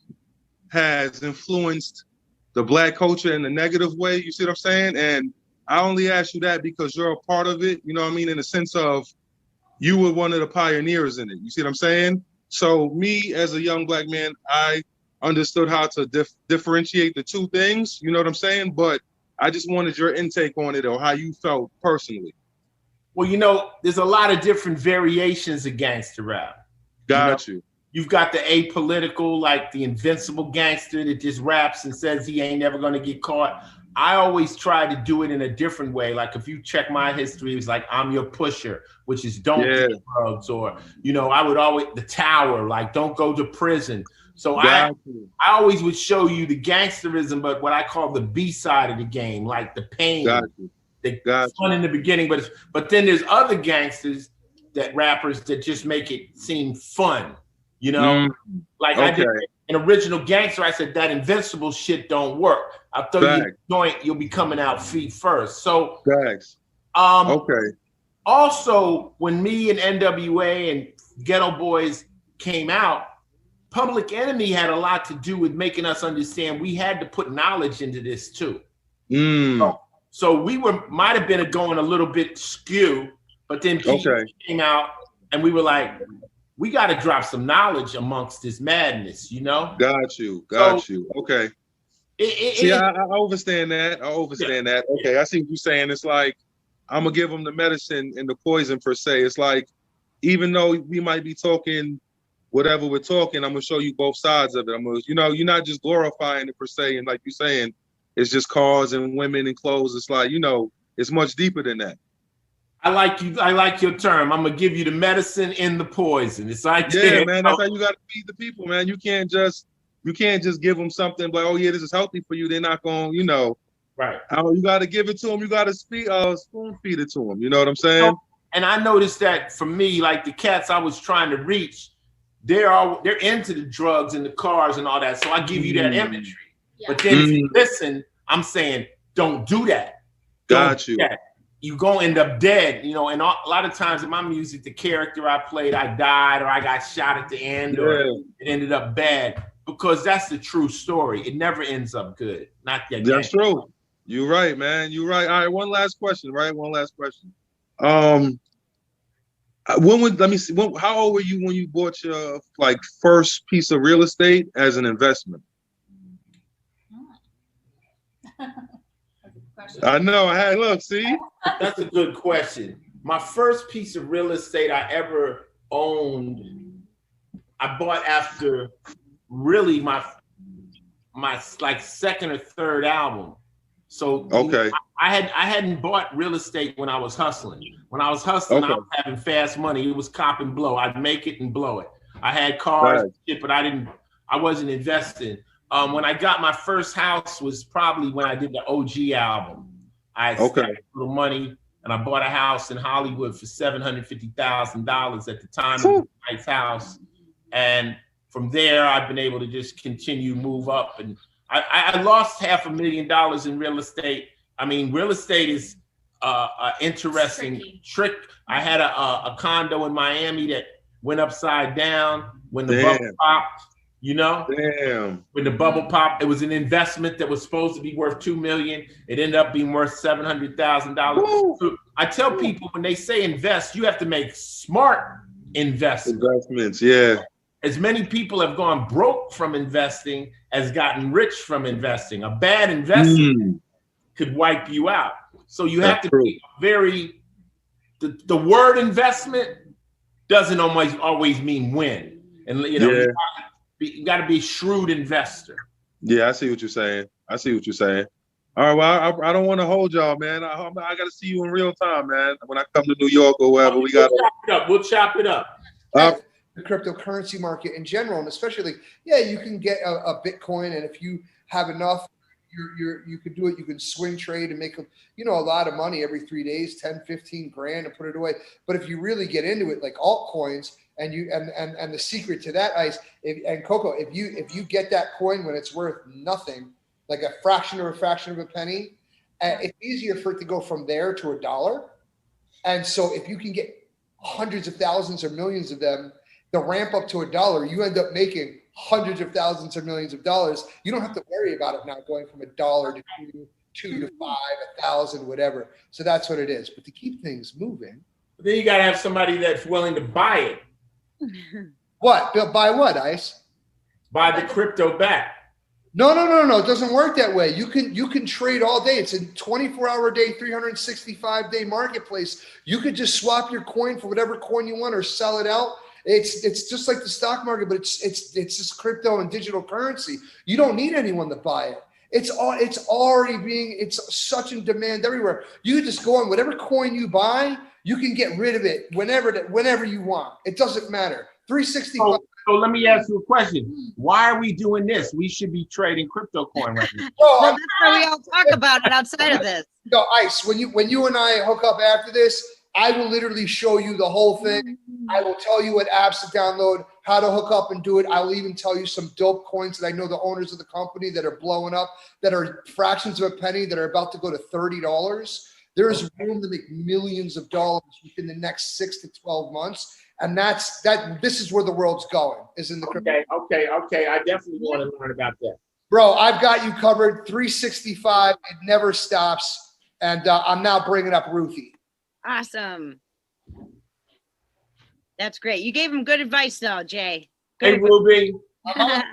has influenced the black culture in a negative way? You see what I'm saying? And I only ask you that because you're a part of it, you know what I mean? In the sense of you were one of the pioneers in it. You see what I'm saying? So me as a young black man, I understood how to differentiate the two things, you know what I'm saying? But I just wanted your intake on it or how you felt personally. Well, you know, there's a lot of different variations of gangster rap. Got you. You've got the apolitical, like the invincible gangster that just raps and says he ain't never going to get caught. I always try to do it in a different way. Like if you check my history, it's like I'm your pusher, which is don't do drugs, or, you know, I would always, the tower, like don't go to prison. So I always would show you the gangsterism, but what I call the B side of the game, like the pain. The fun in the beginning, but then there's other gangsters, that rappers that just make it seem fun, you know? Like I did an original gangster, I said that invincible shit don't work. I'll throw you a joint, you'll be coming out feet first. So also when me and NWA and Ghetto Boys came out, Public Enemy had a lot to do with making us understand we had to put knowledge into this too. So we might have been going a little bit skew, but then people came out and we were like, we got to drop some knowledge amongst this madness, you know? Got you. Okay. I understand that. That. Okay, I see what you're saying. It's like, I'm going to give them the medicine and the poison per se. It's like, even though we might be talking whatever we're talking, I'm going to show you both sides of it. I'm going to, you know, you're not just glorifying it per se. And like you're saying, it's just cars and women and clothes. It's like, you know, it's much deeper than that. I like your term. I'm gonna give you the medicine and the poison. It's like, man, that's how you gotta feed the people, man. You can't just give them something like, oh yeah, this is healthy for you. They're not gonna, you know, you gotta give it to them. You gotta spoon feed it to them. You know what I'm saying? And I noticed that for me, like the cats I was trying to reach, they're into the drugs and the cars and all that. So I give you that imagery. But then if you listen, I'm saying, don't do that. Got you. You're going to end up dead, you know, and a lot of times in my music, the character I played, I died or I got shot at the end or it ended up bad, because that's the true story. It never ends up good. Not that. That's true. You're right, man. You're right. All right, one last question, how old were you when you bought your first piece of real estate as an investment? I know. See? That's a good question. My first piece of real estate I ever owned, I bought after really my like second or third album. So I hadn't bought real estate when I was hustling. When I was hustling, I was having fast money. It was cop and blow. I'd make it and blow it. I had cars and shit, but I wasn't investing. When I got my first house was probably when I did the OG album. I spent a little money and I bought a house in Hollywood for $750,000 at the time. It was a nice house. And from there, I've been able to just continue move up. And I lost $500,000 in real estate. I mean, real estate is an interesting trick. I had a condo in Miami that went upside down when the bubble popped. You know, when the bubble popped, it was an investment that was supposed to be worth $2 million. It ended up being worth $700,000. So I tell people when they say invest, you have to make smart investments. Yeah. As many people have gone broke from investing as gotten rich from investing. A bad investment could wipe you out. So you have to be the word investment doesn't always mean win. And you know, you got to be a shrewd investor. Yeah, I see what you're saying. All right, well, I don't want to hold y'all, man. I got to see you in real time, man. When I come to New York or wherever, we'll chop it up. The cryptocurrency market in general, and especially, you can get a Bitcoin, and if you have enough, you could do it. You can swing trade and make a lot of money every 3 days, 10, 15 grand, and put it away. But if you really get into it, like altcoins, And the secret to that, Ice, and Coco, if you get that coin when it's worth nothing, like a fraction of a penny, it's easier for it to go from there to $1. And so if you can get hundreds of thousands or millions of them, the ramp up to $1, you end up making hundreds of thousands or millions of dollars. You don't have to worry about it now going from $1 to two to 5, 1,000, whatever. So that's what it is. But to keep things moving. But then you got to have somebody that's willing to buy it. What? Buy what, Ice? Buy the crypto back. No. It doesn't work that way. You can trade all day. It's a 24-hour day, 365-day marketplace. You could just swap your coin for whatever coin you want or sell it out. It's just like the stock market, but it's just crypto and digital currency. You don't need anyone to buy it. It's such in demand everywhere. You just go on whatever coin you buy, you can get rid of it whenever you want. It doesn't matter. 365. So let me ask you a question. Why are we doing this? We should be trading crypto coin right now. Well, that's why we all talk about it outside of this. No, Ice, when you and I hook up after this, I will literally show you the whole thing. I will tell you what apps to download, how to hook up and do it. I'll even tell you some dope coins that I know the owners of the company that are blowing up, that are fractions of a penny, that are about to go to $30. There is room to make millions of dollars within the next 6 to 12 months. And this is where the world's going, is in the crypto. Okay. I definitely want to learn about that. Bro, I've got you covered 365. It never stops. And I'm now bringing up Ruthie. Awesome. That's great. You gave him good advice, though, Jay. Hey, Ruby. All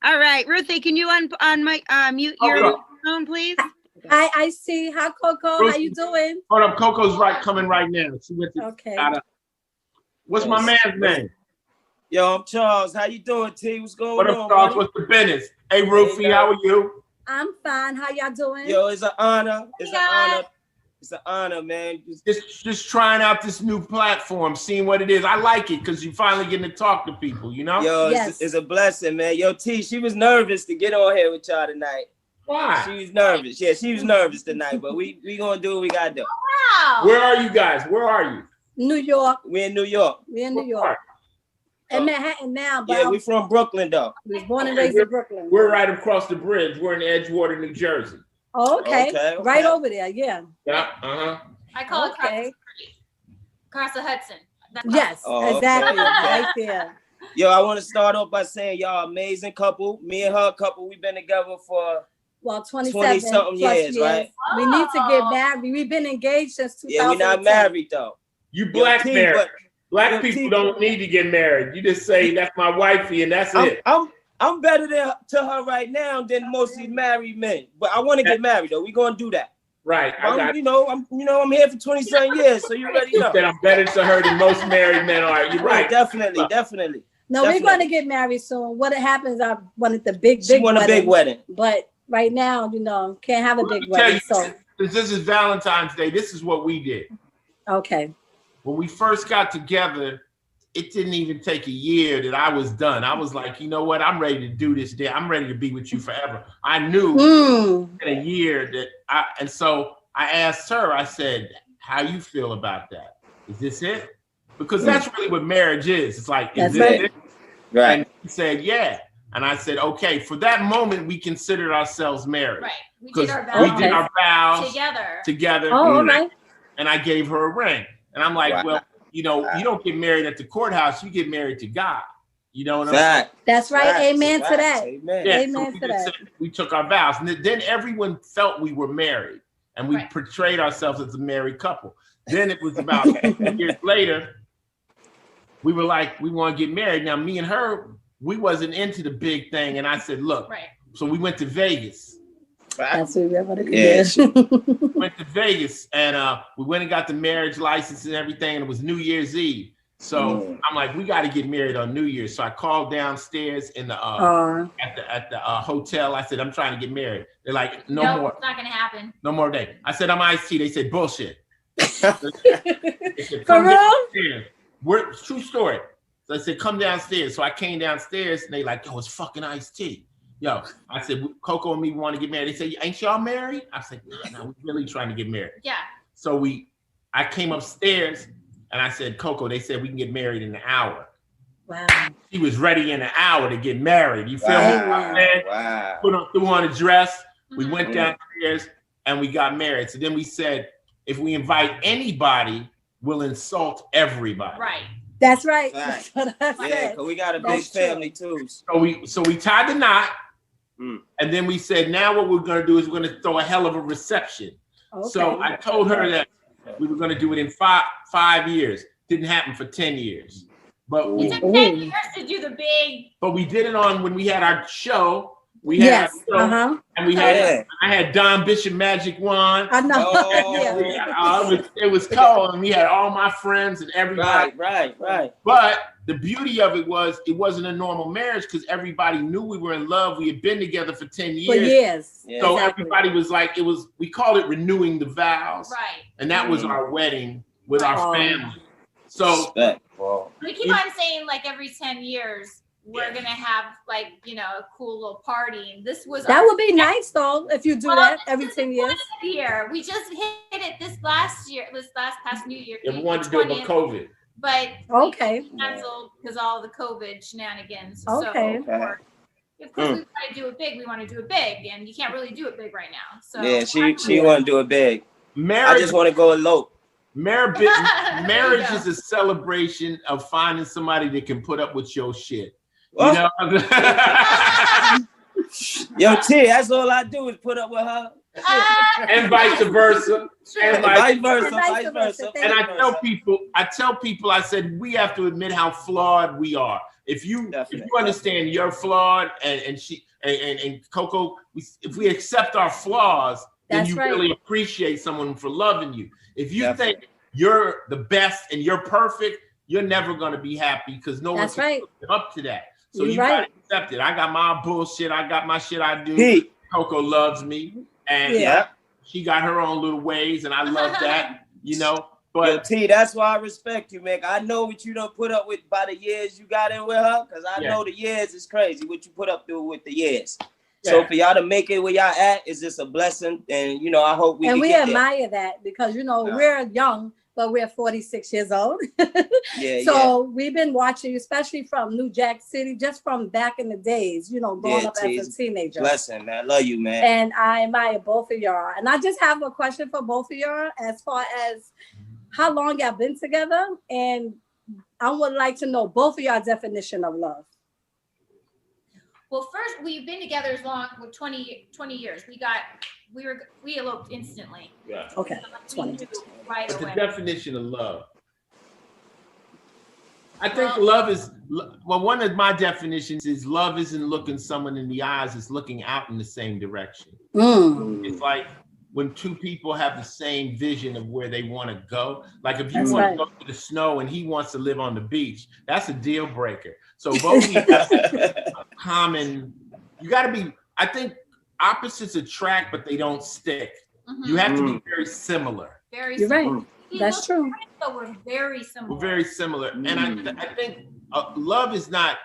right, Ruthie, can you mute your phone, please? Hi, I see. Hi, Coco. Ruthie, how you doing? Hold up, Coco's coming right now. She went to okay. What's my man's name? Yo, I'm Charles. How you doing, T? What's going on? What up, Charles? What's the business? Hey, Ruthie, how are you? I'm fine. How y'all doing? Yo, it's an honor. It's an honor. It's an honor, man. Just trying out this new platform, seeing what it is. I like it because you finally getting to talk to people, you know? Yo, it's a blessing, man. Yo, T, she was nervous to get on here with y'all tonight. Why? She was nervous. Yeah, she was nervous tonight, but we gonna do what we gotta do. Wow. Where are you guys? Where are you? New York. We're in New York. We're in New York. In Manhattan now, but yeah, we from Brooklyn, though. We was born and raised in Brooklyn. We're right across the bridge. We're in Edgewater, New Jersey. Oh, okay. Right over there, yeah. Yeah, I call it across the Hudson. Yes, exactly. Right there. Yo, I want to start off by saying y'all amazing couple. Me and her couple, we've been together for 20-something years, right? We need to get married. We've been engaged since 2010. Yeah, we're not married though. You black married. Black people don't need to get married. You just say that's my wifey and that's it. I'm better to her right now than most of these married men. But I want to get married though. We're gonna do that. Right. I'm here for 27 years, so you already know. That I'm better to her than most married men are. You're right. Definitely. No, we're going to get married soon. What happens? I wanted the big wedding. But right now, can't have a big wedding. So this is Valentine's Day. This is what we did. Okay. When we first got together, it didn't even take a year that I was done. I was like, you know what? I'm ready to do this day. I'm ready to be with you forever. I knew in a year and so I asked her, I said, how you feel about that? Is this it? Because that's really what marriage is. It's like, is this it? Right. And he said, yeah. And I said, okay, for that moment, we considered ourselves married. Right. We did our vows together. Oh, okay. And I gave her a ring. And I'm like, well, you don't get married at the courthouse. You get married to God. You know what I'm saying? That's right. Amen to that. Amen. Yeah, Amen to that. We took our vows. And then everyone felt we were married. And we portrayed ourselves as a married couple. Then it was about 2 years later, we were like, we want to get married. Now, me and her, we wasn't into the big thing. And I said, look, so we went to Vegas. That's what we're going to do. Went to Vegas and we went and got the marriage license and everything. And it was New Year's Eve. So I'm like, we got to get married on New Year's. So I called downstairs in the at the hotel. I said, I'm trying to get married. They're like, no more. It's not going to happen. No more day. I said, I'm iced tea. They said, bullshit. They said, for real? True story. So I said, come downstairs. So I came downstairs and they like, yo, it's fucking iced tea. Yo, I said, Coco and me want to get married. They said, ain't y'all married? I said, no, we're really trying to get married. Yeah. So I came upstairs and I said, Coco, they said we can get married in an hour. Wow. She was ready in an hour to get married. You feel me? Wow. Threw on a dress. We went downstairs and we got married. So then we said, if we invite anybody, we'll insult everybody. Right. That's right. Right. That's what I said. Yeah, because we got a big That's family too. So we tied the knot, and then we said, now what we're gonna do is we're gonna throw a hell of a reception. Okay. So I told her that we were gonna do it in five years. Didn't happen for 10 years. But we It took 10 years to do the big. But we did it on when we had our show. We had our show, and we had I had Don Bishop Magic Wand. I know. It was cold, and we had all my friends and everybody. Right. But the beauty of it was it wasn't a normal marriage because everybody knew we were in love. We had been together for 10 years. For years. So everybody was like, we called it renewing the vows. Right. And that was our wedding with our family. So we keep on saying like every 10 years we're gonna have like, you know, a cool little party. And this was that would be nice though if you do that every 10 years. Year. We just hit it this past past New Year. Yeah, we wanted to do it with COVID. But okay, canceled because all the COVID shenanigans. Okay. So, of course, we want to do it big. We want to do it big, and you can't really do it big right now. So yeah, she want to do it big. Marriage, I just want to go elope. Marriage is a celebration of finding somebody that can put up with your shit. You know? Yo, T, that's all I do is put up with her. And vice versa. And vice versa. And I tell people, I said, we have to admit how flawed we are. If you understand you're flawed and Coco, if we accept our flaws, then you really appreciate someone for loving you. If you think you're the best and you're perfect, you're never going to be happy because no one can live up to that. So you got to accept it. I got my bullshit. I got my shit I do. Coco loves me. And she got her own little ways, and I love that, you know. But yo, T, that's why I respect you, man. I know what you don't put up with by the years you got in with her, because I know the years is crazy, what you put up with the years. So for y'all to make it where y'all at is just a blessing, and you know, I hope we. And we admire that because you know we're young, but we're 46 years old. So we've been watching, especially from New Jack City, just from back in the days, you know, growing up as a teenager. Blessing, man. I love you, man. And I admire both of y'all. And I just have a question for both of y'all as far as how long y'all been together. And I would like to know both of y'all definition of love. Well, first, we've been together as long with 20 years. We eloped instantly. Yeah. Okay. 20. Right but away. The definition of love. I think love is, well, one of my definitions is love isn't looking someone in the eyes, it's looking out in the same direction. It's like when two people have the same vision of where they want to go. Like if you want to go to the snow and he wants to live on the beach, that's a deal breaker. So both of you have a common, you got to be, I think opposites attract, but they don't stick. You have to be very similar. You're right. That's true. But we're very similar. We're very similar. And I think love is not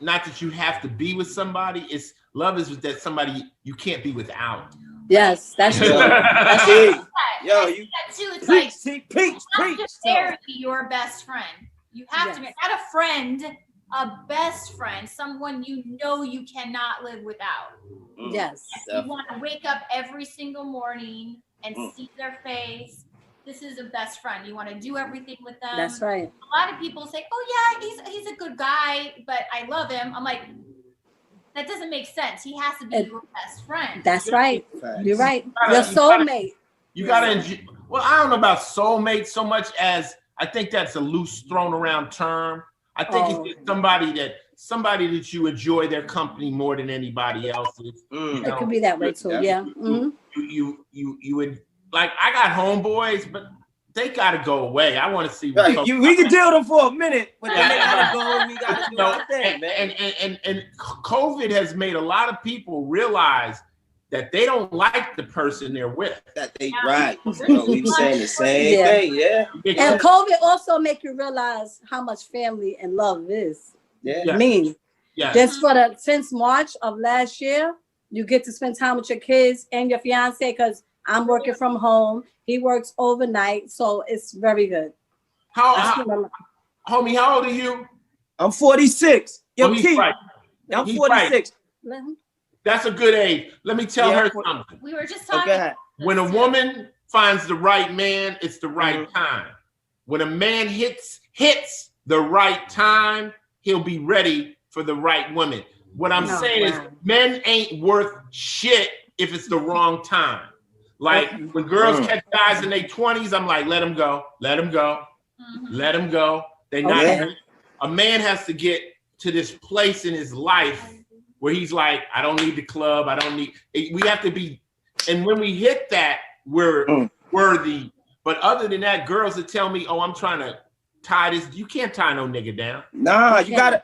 that you have to be with somebody. It's love is that somebody you can't be without. Yes, that's true. That's it. Yo, you that too. It's like preach. To marry your best friend. You have to marry not a friend, a best friend, someone you know you cannot live without. Yes. You want to wake up every single morning and see their face. This is a best friend. You want to do everything with them. That's right. A lot of people say, "Oh yeah, he's a good guy, but I love him." I'm like, that doesn't make sense. He has to be your best friend. That's right. You're right. Your soulmate. You gotta enjoy. Well, I don't know about soulmate so much as I think that's a loose thrown around term. I think it's just somebody that you enjoy their company more than anybody else's. It could be that way too. Yeah. You would like. I got homeboys, but they gotta go away. I want to see. We can deal with them for a minute, but then they gotta go. We gotta do our thing, man. And COVID has made a lot of people realize that they don't like the person they're with. That they right. So we saying the same thing, And COVID also make you realize how much family and love is. Just since March of last year, you get to spend time with your kids and your fiance because I'm working from home. He works overnight, so it's very good. Homie, how old are you? I'm 46. Yo, he's Keith, right. I'm He's 46. Right. That's a good age. Let me tell her something. We were just talking. When a woman finds the right man, it's the right time. When a man hits the right time, he'll be ready for the right woman. What I'm saying is men ain't worth shit if it's the wrong time. Like when girls catch guys in their 20s, I'm like, let them go, let them go, let them go. They not. A man has to get to this place in his life where he's like, I don't need the club. I don't need. We have to be, and when we hit that, we're worthy. But other than that, girls that tell me, oh, I'm trying to tie this. You can't tie no nigga down. Nah, you gotta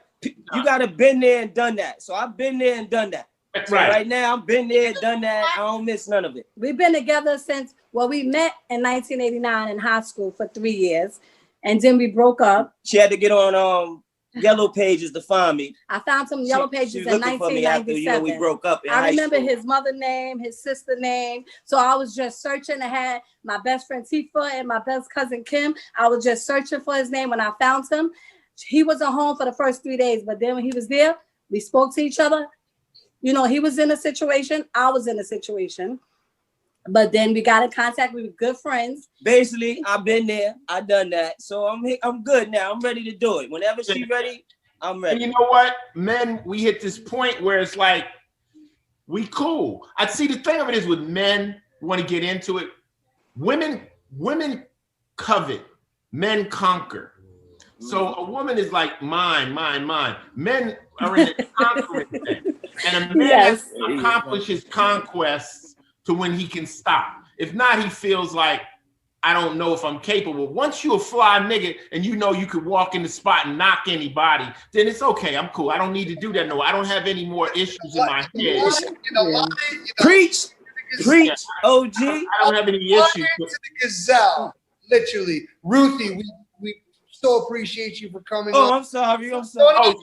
been there and done that. So I've been there and done that. That's so right. Right now, I've been there and done that. I don't miss none of it. We've been together since, well, we met in 1989 in high school for 3 years. And then we broke up. She had to get on Yellow Pages to find me. I found some Yellow Pages in 1997. After, we broke up in I remember high school. his mother name, his sister name. So I was just searching. I had my best friend Tifa and my best cousin Kim. I was just searching for his name. When I found him, he wasn't home for the first 3 days. But then when he was there, we spoke to each other. You know, he was in a situation. I was in a situation. But then we got in contact. We were good friends. Basically, I've been there. I've done that. So I'm good now. I'm ready to do it. Whenever she's ready, I'm ready. And you know what? Men, we hit this point where it's like, we cool. I see the thing of it is with men who want to get into it. Women covet. Men conquer. So a woman is like mine. Men are in the conquering thing. And a man has to accomplish his conquests to when he can stop. If not, he feels like, I don't know if I'm capable. Once you're a fly nigga and you know you could walk in the spot and knock anybody, then it's okay. I'm cool. I don't need to do that. No, I don't have any more issues in my head. Preach, OG. I don't have any issues. To the gazelle, literally. Ruthie, we so appreciate you for coming on. I'm sorry. Oh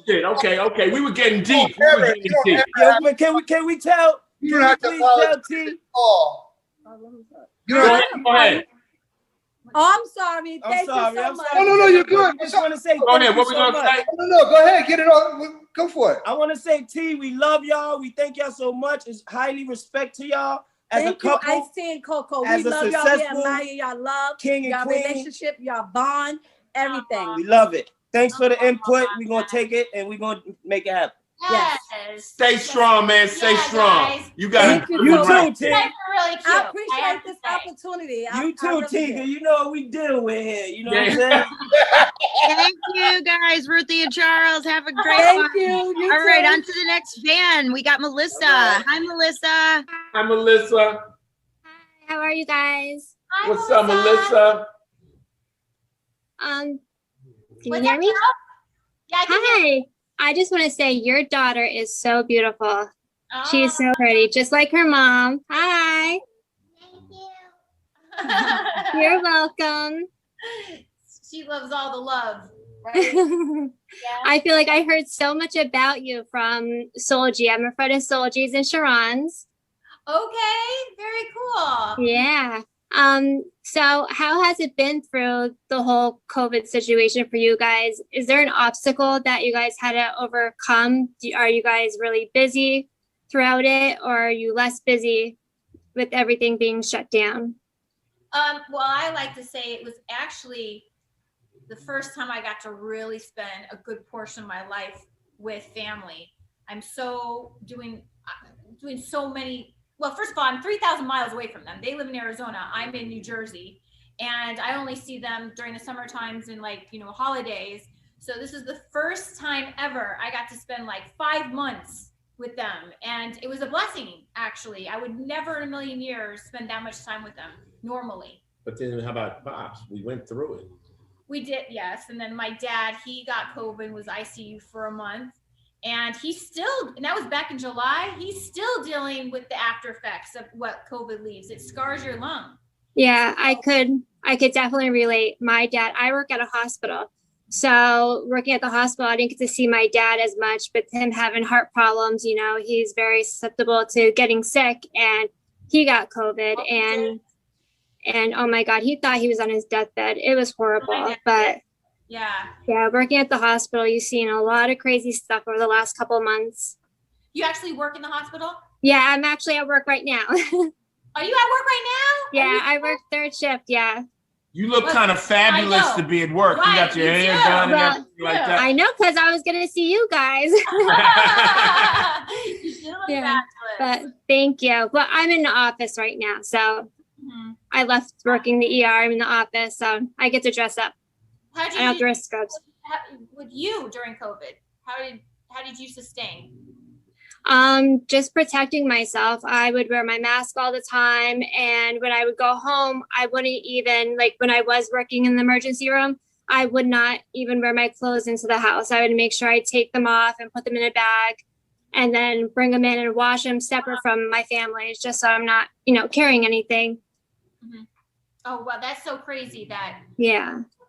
shit. Okay. We were getting deep. Yo, but can we tell? You don't have to tell T. You don't have to. Go ahead. Oh, I'm sorry. Thank you so much. No, you're good. I just want to say, go ahead. What we gonna say? No, go ahead. Get it on. Go for it. I want to say, T, we love y'all. We thank y'all so much. It's highly respect to y'all as Thank a couple. you, Ice-T and Coco. As We a love y'all. We successful admire y'all love, king and y'all queen. relationship, y'all bond, everything. We love it. Thanks for the input. We're going to take it and we're going to make it happen. Yes. Stay strong, man. Stay strong. Guys. You got you too, You T. guys are really cute. I appreciate this opportunity. You too, Tika. You know what we deal with here. You know what I'm Yeah. saying? Thank you, guys. Ruthie and Charles, have a great Thank one. you. All right, on to the next fan. We got Melissa. Hi, Melissa. Hi, Melissa. How are you guys? Hi, What's up, Melissa? Can you What's hear up, me? girl? Yeah, I can hear you. Hi. I just want to say your daughter is so beautiful. Oh. She's so pretty, just like her mom. Hi. Thank you. You're welcome. She loves all the love, right? Yeah. I feel like I heard so much about you from Solji. I'm a friend of Solji's and Sharon's. Okay, very cool. Yeah. So how has it been through the whole COVID situation for you guys? Is there an obstacle that you guys had to overcome? Are you guys really busy throughout it, or are you less busy with everything being shut down? Well, I like to say it was actually the first time I got to really spend a good portion of my life with family. I'm doing so many. Well, first of all, I'm 3,000 miles away from them. They live in Arizona. I'm in New Jersey, and I only see them during the summer times and holidays. So this is the first time ever I got to spend like 5 months with them, and it was a blessing. Actually, I would never in a million years spend that much time with them normally. But then how about Pops? We went through it. We did, yes. And then my dad, he got COVID, was ICU for a month. And and that was back in July, he's still dealing with the after effects of what COVID leaves. It scars your lung. Yeah, I could definitely relate. My dad, I work at a hospital. So working at the hospital, I didn't get to see my dad as much, but him having heart problems, he's very susceptible to getting sick, and he got COVID and oh my God, he thought he was on his deathbed. It was horrible, but Yeah. Yeah, working at the hospital, you've seen a lot of crazy stuff over the last couple of months. You actually work in the hospital? Yeah, I'm actually at work right now. Are you at work right now? Yeah, I work third shift. Yeah. You look kind of fabulous to be at work. Right, you got your hair too. done and Well, everything like that. I know, because I was going to see you guys. You do look Yeah, fabulous. but thank you. But I'm in the office right now, so I left working the ER. I'm in the office, so I get to dress up. How did I don't have to wear scrubs. with you during COVID? How did you sustain? Just protecting myself. I would wear my mask all the time, and when I would go home, I wouldn't even, like when I was working in the emergency room, I would not even wear my clothes into the house. I would make sure I take them off and put them in a bag, and then bring them in and wash them separate from my family, just so I'm not, carrying anything. Oh, well, that's so crazy that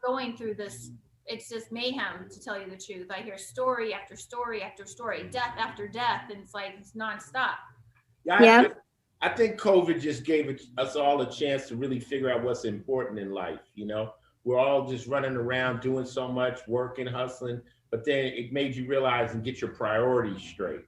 going through this. It's just mayhem, to tell you the truth. I hear story after story after story, death after death, and it's like it's nonstop. Yeah, I think COVID just gave us all a chance to really figure out what's important in life. We're all just running around doing so much, working, hustling, but then it made you realize and get your priorities straight.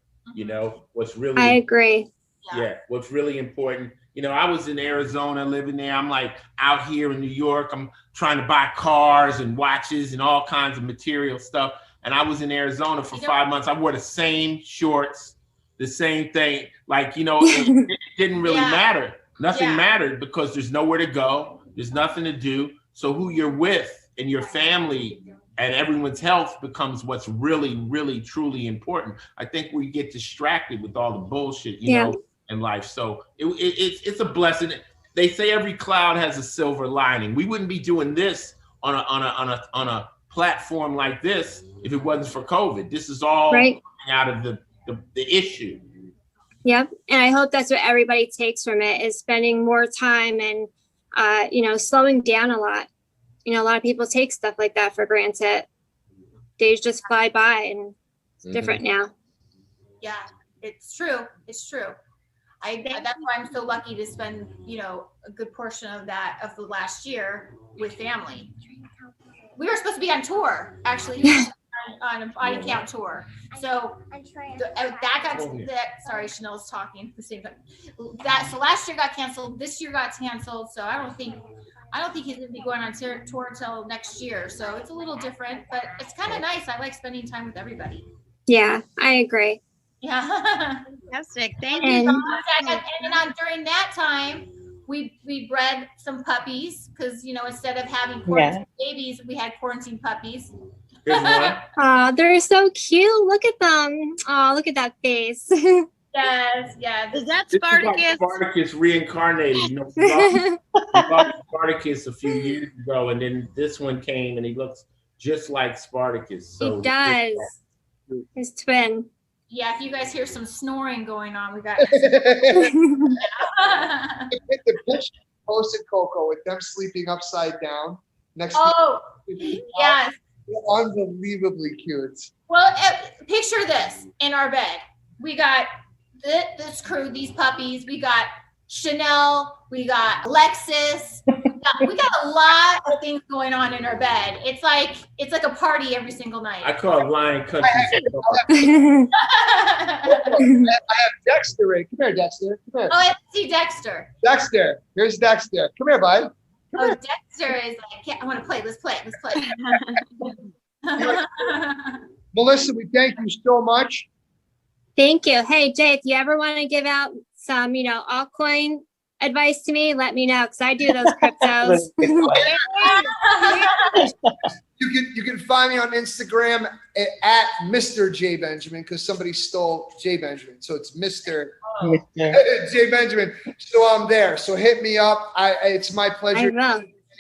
What's really I agree. Yeah, what's really important. I was in Arizona living there. I'm like out here in New York. I'm trying to buy cars and watches and all kinds of material stuff. And I was in Arizona for 5 months. I wore the same shorts, the same thing. Like, it didn't really matter. Nothing mattered because there's nowhere to go. There's nothing to do. So who you're with and your family and everyone's health becomes what's really, really, truly important. I think we get distracted with all the bullshit, in life. So it's a blessing. They say every cloud has a silver lining. We wouldn't be doing this on a platform like this if it wasn't for COVID. This is all coming out of the issue. Yep. And I hope that's what everybody takes from it, is spending more time and slowing down a lot. A lot of people take stuff like that for granted. Days just fly by, and it's different now. Yeah, it's true. It's true. That's why I'm so lucky to spend, a good portion of the last year with family. We were supposed to be on tour, actually, on a body count tour. So sorry, Chanel's talking at the same time. So last year got canceled. This year got canceled. So I don't think he's gonna be going on tour until next year. So it's a little different, but it's kind of nice. I like spending time with everybody. Yeah, I agree. Yeah. Fantastic. Thank you. And during that time, we bred some puppies because, instead of having quarantine babies, we had quarantine puppies. Oh, they're so cute. Look at them. Oh, look at that face. Yes, yeah. Is that Spartacus? Spartacus reincarnated. We bought Spartacus a few years ago, and then this one came, and he looks just like Spartacus. So he does. His twin. Yeah, if you guys hear some snoring going on, we got. The picture posted Coco with them sleeping upside down next. Yes. Unbelievably cute. Well, picture this in our bed. We got this crew, these puppies. We got Chanel. We got Alexis. We got a lot of things going on in our bed. It's like a party every single night. I call it Lion Country. I have Dexter. Come here, Dexter. Come here. Oh, let's see Dexter. Dexter. Here's Dexter. Come here, bud. Dexter is like, I want to play. Let's play. Melissa, we thank you so much. Thank you. Hey, Jay, if you ever want to give out some, altcoin advice to me, let me know, because I do those cryptos. You can find me on Instagram at Mr. J Benjamin, because somebody stole J Benjamin, so it's Mr. J Benjamin. So I'm there. So hit me up. It's my pleasure.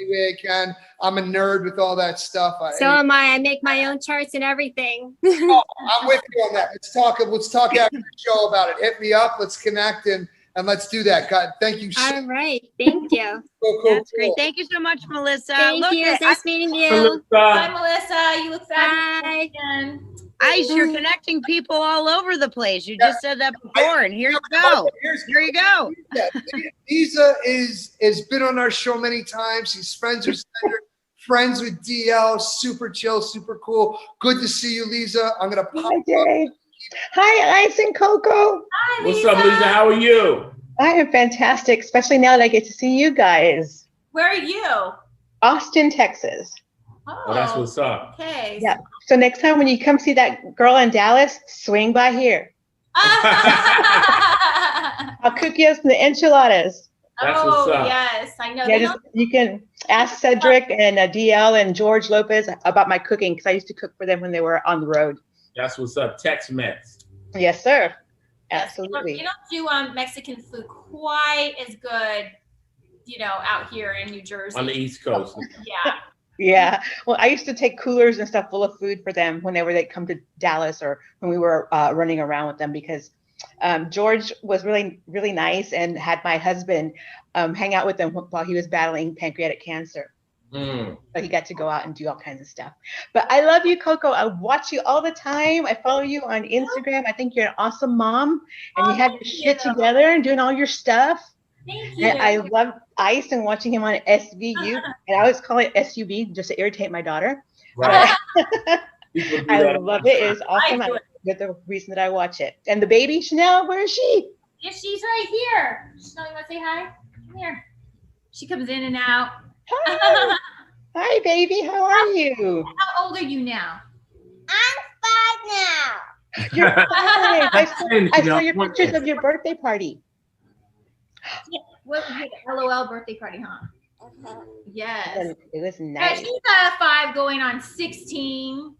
Any way I can. I'm a nerd with all that stuff. So am I. I make my own charts and everything. I'm with you on that. Let's talk after the show about it. Hit me up. Let's connect and let's do that. God, thank you. All right. Thank you. That's great. Thank you so much, Melissa. Thank you. Nice meeting you. Bye, Melissa. You look fabulous again. Ice, you're connecting people all over the place. You just said that before, and here you go. Here you go. Lisa has been on our show many times. She's friends with Senator friends with DL, super chill, super cool. Good to see you, Lisa. I'm gonna pop Hi, Hi, Ice and Coco. Hi, What's up, Lisa? How are you? I am fantastic, especially now that I get to see you guys. Where are you? Austin, Texas. Oh, that's what's up. Okay. Yeah. So next time when you come see that girl in Dallas, swing by here. I'll cook you some enchiladas. That's what's up. Yes, I know. Yeah, you can ask Cedric and DL and George Lopez about my cooking because I used to cook for them when they were on the road. That's what's up. Tex-Mex. Yes, sir. Yes, Absolutely. we don't do Mexican food quite as good, out here in New Jersey. On the East Coast. Yeah. Yeah. Well, I used to take coolers and stuff full of food for them whenever they come to Dallas or when we were running around with them because George was really, really nice and had my husband hang out with them while he was battling pancreatic cancer. So he got to go out and do all kinds of stuff. But I love you, Coco. I watch you all the time. I follow you on Instagram. I think you're an awesome mom and you have your shit together and doing all your stuff. Thank you. And I love Ice and watching him on SVU. And I always call it SUV just to irritate my daughter. Right. I love it. It's awesome. That's the reason that I watch it. And the baby, Chanel, where is she? Yeah, she's right here. Chanel, you want to say hi? Come here. She comes in and out. Hi. Hi, baby. How are you? How old are you now? I'm 5 now. You're 5. I saw your pictures of your birthday party. Yeah. What LOL birthday party, huh? Yes. It was nice. She's 5 going on 16,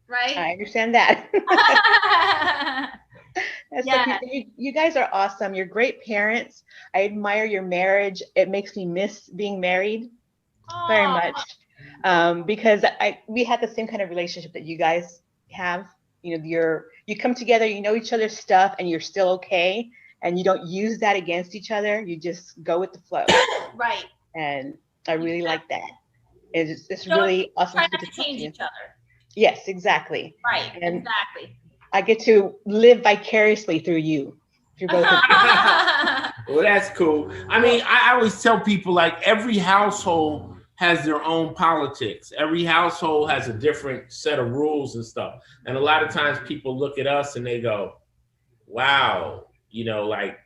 right? I understand that. You guys are awesome. You're great parents. I admire your marriage. It makes me miss being married very much because we had the same kind of relationship that you guys have. You come together, you know each other's stuff, and you're still okay. And you don't use that against each other. You just go with the flow. Right. And I really like that. It's really awesome. Try not to change each other. Yes, exactly. Right, and exactly. I get to live vicariously through you. Through both of you. Well, that's cool. I mean, I always tell people like every household has their own politics. Every household has a different set of rules and stuff. And a lot of times people look at us and they go, wow, like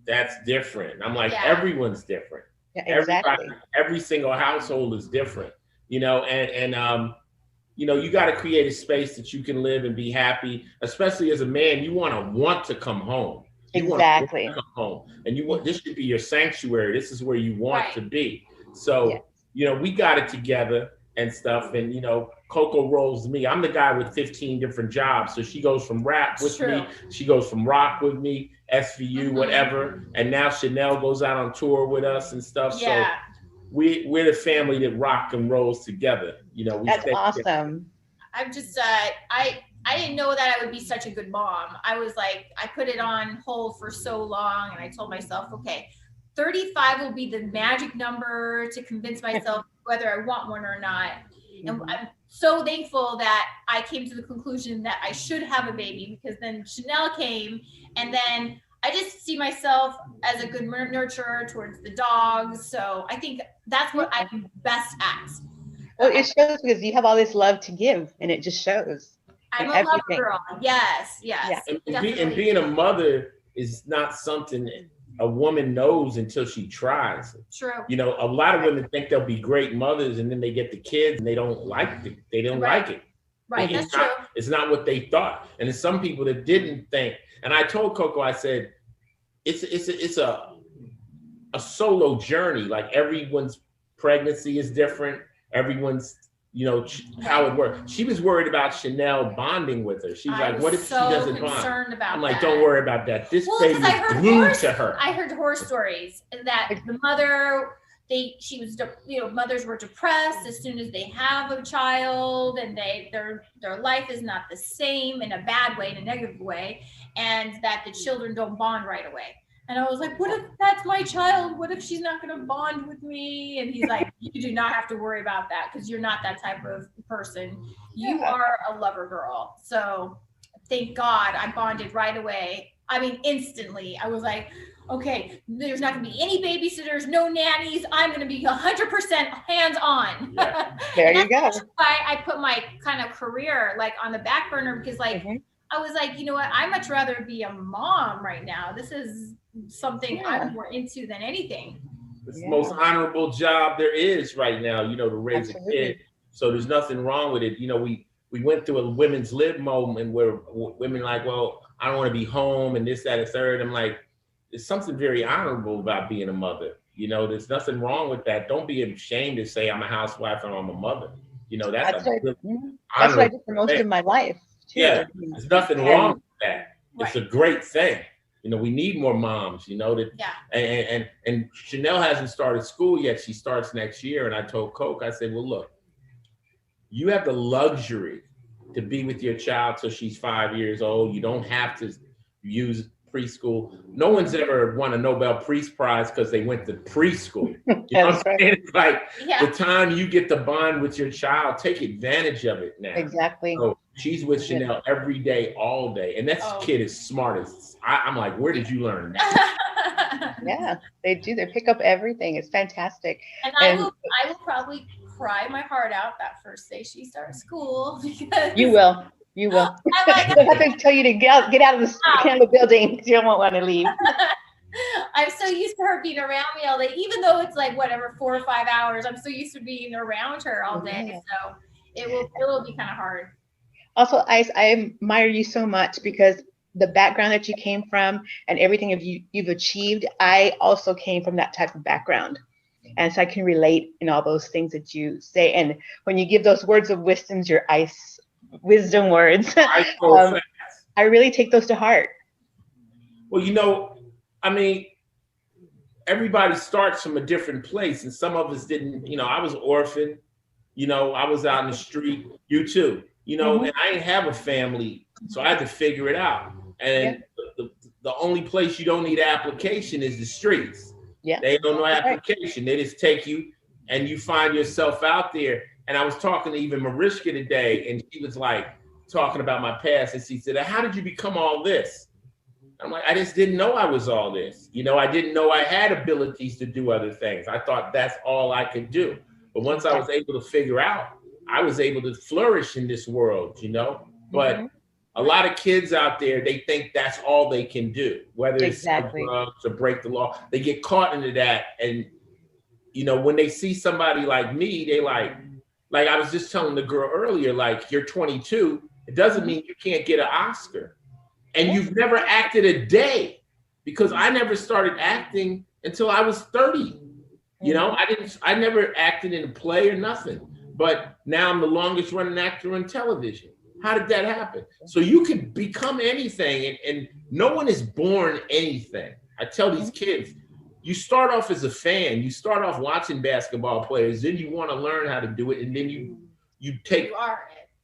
that's different. I'm like, everyone's different. Yeah, exactly. Every single household is different, and you got to create a space that you can live and be happy, especially as a man. You want to come home. Exactly. Come home. And this should be your sanctuary. This is where you want to be. So, we got it together and stuff. And, Coco rolls me. I'm the guy with 15 different jobs. So she goes from rap with me. She goes from rock with me, SVU, whatever. And now Chanel goes out on tour with us and stuff. Yeah. So we're the family that rock and rolls together. That's awesome. I'm just, I didn't know that I would be such a good mom. I was like, I put it on hold for so long. And I told myself, okay, 35 will be the magic number to convince myself whether I want one or not. And I'm so thankful that I came to the conclusion that I should have a baby because then Chanel came and then I just see myself as a good nurturer towards the dogs. So I think that's what I'm best at. Well, it shows because you have all this love to give and it just shows. I'm a love girl. Yes. Yeah. And being a mother is not something a woman knows until she tries. True. A lot of women think they'll be great mothers and then they get the kids and they don't like it. They don't like it. Right, that's true. It's not what they thought. And there's some people that didn't think. And I told Coco, I said, it's a solo journey. Like everyone's pregnancy is different. Everyone's, how it works. She was worried about Chanel bonding with her. She was like, what if she doesn't bond? I'm like, don't worry about that. This baby is glued to her. I heard horror stories that the mother, mothers were depressed as soon as they have a child and their life is not the same in a bad way, in a negative way, and that the children don't bond right away. And I was like, what if that's my child? What if she's not going to bond with me? And he's like, you do not have to worry about that because you're not that type of person. You are a lover girl. So thank God I bonded right away. I mean, instantly. I was like, okay, there's not gonna be any babysitters, no nannies. I'm gonna be 100% hands-on. Yeah. There you go. That's why I put my kind of career like on the back burner, because like I was like, you know what, I'd much rather be a mom right now. This is something I'm more into than anything. It's the most honorable job there is right now, you know, to raise a kid. So there's nothing wrong with it. You know, we went through a women's lib moment where women like, well, I don't want to be home and this, that, and third. I'm like, there's something very honorable about being a mother. You know, there's nothing wrong with that. Don't be ashamed to say I'm a housewife and I'm a mother. You know, that's what I did for most of my life. Too. Yeah, there's nothing wrong with that. It's a great thing. You know, we need more moms, you know, that and Chanel hasn't started school yet. She starts next year. And I told Coco, I said, well, look, you have the luxury to be with your child till she's 5 years old. You don't have to use preschool. No one's ever won a Nobel Peace Prize because they went to preschool. You know what I'm saying? It's like the time you get to bond with your child, take advantage of it now. Exactly. So she's with Chanel every day, all day. And that kid is smart as, I'm like, where did you learn that? Yeah, they do. They pick up everything. It's fantastic. And I will probably cry my heart out that first day she starts school, because you will. You will. They'll have to tell you to get out of the building because you don't want to leave. I'm so used to her being around me all day, even though it's like whatever 4 or 5 hours. I'm so used to being around her all day, so it will be kind of hard. Also, I admire you so much because the background that you came from and everything you've achieved, I also came from that type of background. And so I can relate in all those things that you say. And when you give those words of wisdom, your wisdom words, I really take those to heart. Well, you know, I mean, everybody starts from a different place, and some of us didn't. You know, I was orphaned. You know, I was out in the street. You too. You know, and I didn't have a family, so I had to figure it out. And the only place you don't need application is the streets. Yeah, they don't know application. They just take you, and you find yourself out there. And I was talking to even Mariska today, and she was like talking about my past, and she said, "How did you become all this?" I'm like, I just didn't know I was all this. You know, I didn't know I had abilities to do other things. I thought that's all I could do. But once I was able to figure out, I was able to flourish in this world, you know. But a lot of kids out there, they think that's all they can do, whether it's drugs or break the law. They get caught into that. And, you know, when they see somebody like me, they like I was just telling the girl earlier, like, you're 22. It doesn't mean you can't get an Oscar. And you've never acted a day, because I never started acting until I was 30. You know, I never acted in a play or nothing. But now I'm the longest running actor on television. How did that happen? So you can become anything, and no one is born anything. I tell these kids, you start off as a fan, you start off watching basketball players, then you want to learn how to do it, and then you take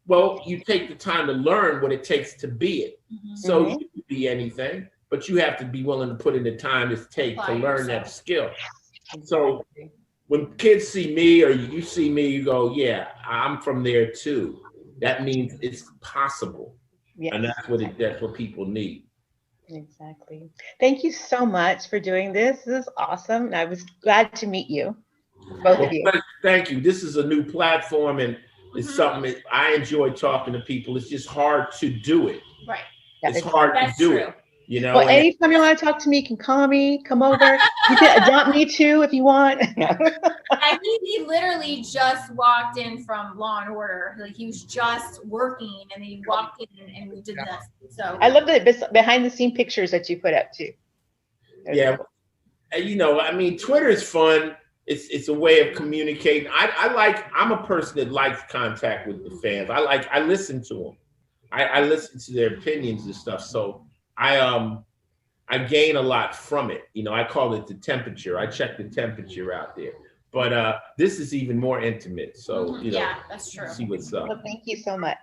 the time to learn what it takes to be it. So you can be anything, but you have to be willing to put in the time it takes to learn that skill. So when kids see me or you see me, you go, yeah, I'm from there too. That means it's possible. Yes. And that's what people need. Exactly. Thank you so much for doing this. This is awesome. And I was glad to meet you, both of you. Thank you. This is a new platform, and it's something that I enjoy talking to people. It's just hard to do it. Right. It's hard to do it. You know, well, anytime you want to talk to me, you can call me, come over. You can adopt me too if you want. And he literally just walked in from Law and Order. Like, he was just working, and then he walked in and we did this. So I love the behind the scene pictures that you put up too. Yeah, you know, I mean, Twitter is fun. It's a way of communicating. I'm a person that likes contact with the fans. I listen to them. I listen to their opinions and stuff. So I gain a lot from it. You know, I call it the temperature. I check the temperature out there. But this is even more intimate. So, you know, yeah, that's true. See what's up. Well, thank you so much.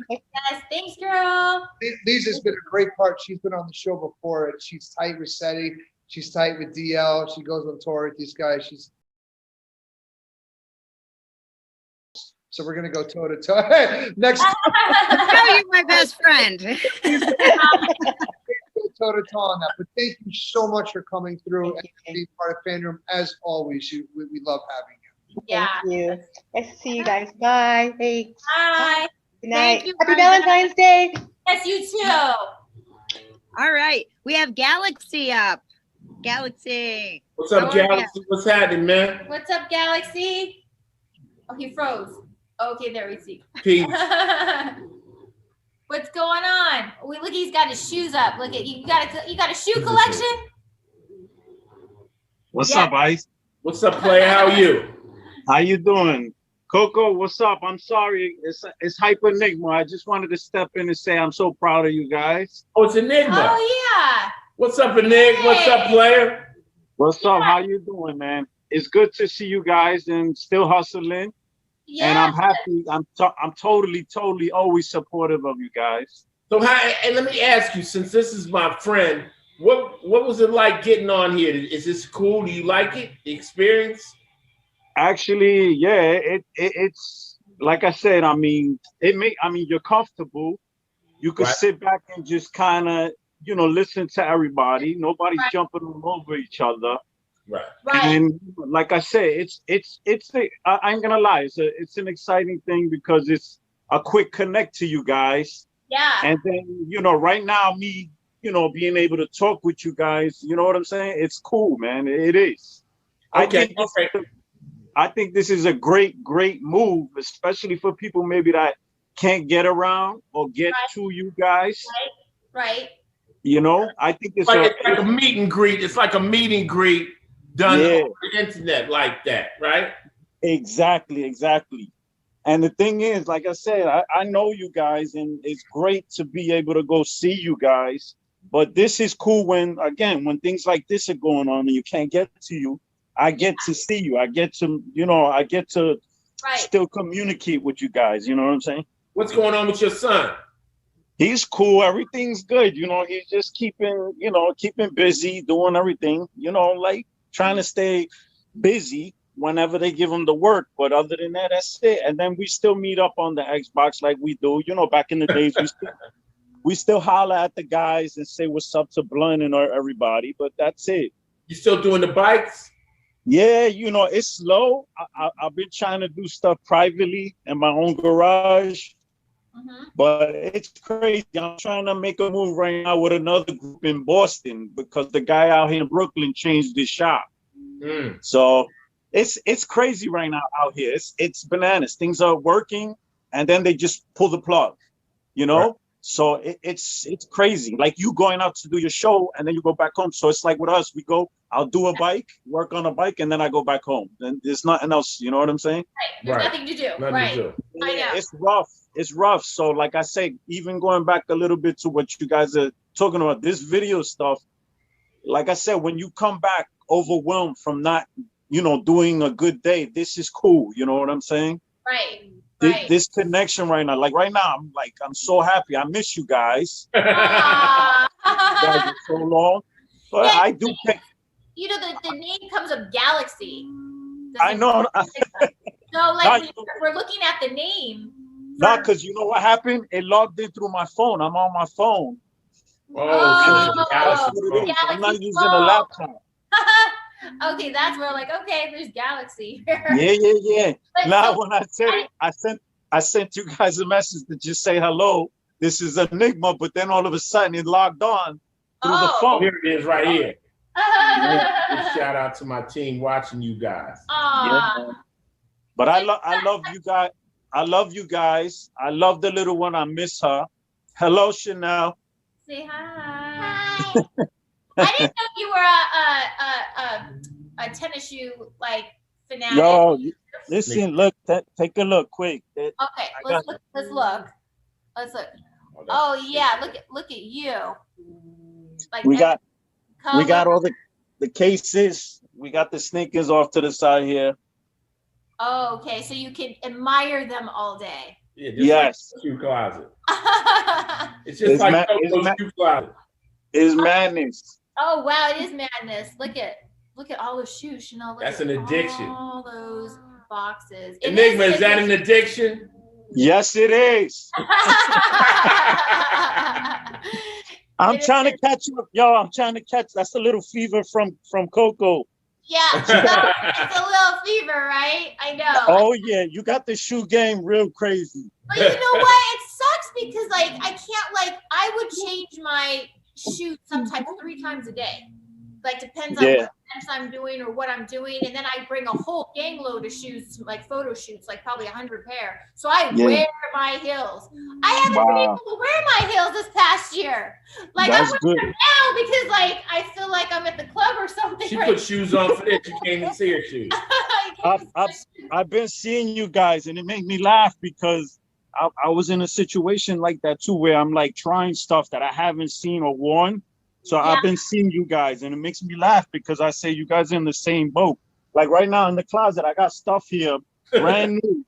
Yes, thanks, girl. Lisa's been a great part. She's been on the show before, and she's tight with Seti. She's tight with DL. She goes on tour with these guys. So we're gonna go toe to toe. Next. How are you, my best friend? toe to toe on that. But thank you so much for coming through and being part of FanRoom. As always, we love having you. Yeah. Thank you. Nice to see you guys. Bye. Thanks. Bye. Good night. you, Happy Brenda. Valentine's Day. Yes, you too. All right. We have Galaxy up. Galaxy. What's up, Galaxy? What's happening, man? What's up, Galaxy? Oh, he froze. Okay, there we see. Peace. What's going on? Look, he's got his shoes up. Look at you got a shoe collection? What's up, Ice? What's up, player? How are you? How you doing? Coco, what's up? I'm sorry. It's Hyper Enigma. I just wanted to step in and say I'm so proud of you guys. Oh, it's Enigma. Oh, yeah. What's up, Enigma? Hey. What's up, player? What's up? How you doing, man? It's good to see you guys and still hustling. Yeah. And I'm happy. I'm totally always supportive of you guys. So and let me ask you, since this is my friend, what was it like getting on here? Is this cool? Do you like it? The experience? Actually, yeah, it's like I said, I mean, you're comfortable. You could sit back and just kind of, listen to everybody. Nobody's jumping all over each other. Right. And like I said, I ain't gonna lie, it's an exciting thing because it's a quick connect to you guys. Yeah. And then, right now, me, being able to talk with you guys, you know what I'm saying? It's cool, man. It is. Okay. I think this is a great move, especially for people maybe that can't get around or get to you guys. Right. I think it's like a meet and greet. It's like a meet and greet done over the internet like that, right? Exactly. And the thing is, like I said, I know you guys, and it's great to be able to go see you guys. But this is cool when things like this are going on and you can't get to you. I get to see you. I get to still communicate with you guys. You know what I'm saying? What's going on with your son? He's cool. Everything's good. He's just keeping busy, doing everything, like trying to stay busy whenever they give him the work. But other than that, that's it. And then we still meet up on the Xbox like we do. Back in the days, we still holler at the guys and say what's up to Blunt and everybody. But that's it. You still doing the bikes? Yeah, it's slow. I've been trying to do stuff privately in my own garage. But it's crazy. I'm trying to make a move right now with another group in Boston because the guy out here in Brooklyn changed his shop. So it's crazy right now out here. It's bananas. Things are working and then they just pull the plug, Right. So it's crazy. Like you going out to do your show and then you go back home. So it's like with us, I'll do a bike, work on a bike, and then I go back home. And there's nothing else. You know what I'm saying? Right. There's nothing to do. Nothing to do. I know. It's rough. It's rough. So like I say, even going back a little bit to what you guys are talking about, this video stuff, like I said, when you come back overwhelmed from not, doing a good day, this is cool. You know what I'm saying? Right. This connection right now, like right now, I'm so happy. I miss you guys. You guys are so long. But yeah, I do think, the name comes of Galaxy. I know. So we're looking at the name. No, because you know what happened? It logged in through my phone. I'm on my phone. I'm not using a laptop. Okay, that's where there's Galaxy. Yeah. Now when I said it, I sent you guys a message to just say hello. This is Enigma, but then all of a sudden it logged on through the phone. Here it is right here. Shout out to my team watching you guys. Yeah. But I love you guys. I love you guys. I love the little one. I miss her. Hello, Chanel. Say hi. I didn't know you were a tennis shoe fanatic. Yo, listen, look, take a look, quick. Okay, let's look. Oh yeah, look at you. We got all the cases. We got the sneakers off to the side here. Oh, okay, so you can admire them all day. Yeah, yes. Like shoe closet. It's just like Coco's shoe closet. It's madness. Oh wow, it is madness. Look at all those shoes, Chanel. That's an addiction. All those boxes. Enigma, is that an addiction? Yes, it is. I'm trying to catch up, yo. I'm trying to catch. That's a little fever from Coco. Yeah, it's a little fever, right? I know. Oh yeah, you got the shoe game real crazy. But you know what? It sucks because like I can't like I would change my shoes sometimes 3 times a day. Like depends on what events I'm doing or what I'm doing, and then I bring a whole gang load of shoes to like photo shoots, like probably 100 pair. So I wear my heels. I haven't been able to wear my heels this past year. Like I'm wearing them now because like I feel like I'm at the club or something. She put shoes on for this. You can't even see her shoes. I've been seeing you guys, and it made me laugh because I was in a situation like that too, where I'm like trying stuff that I haven't seen or worn. So I've been seeing you guys, and it makes me laugh because I say you guys are in the same boat. Like right now in the closet, I got stuff here, brand new.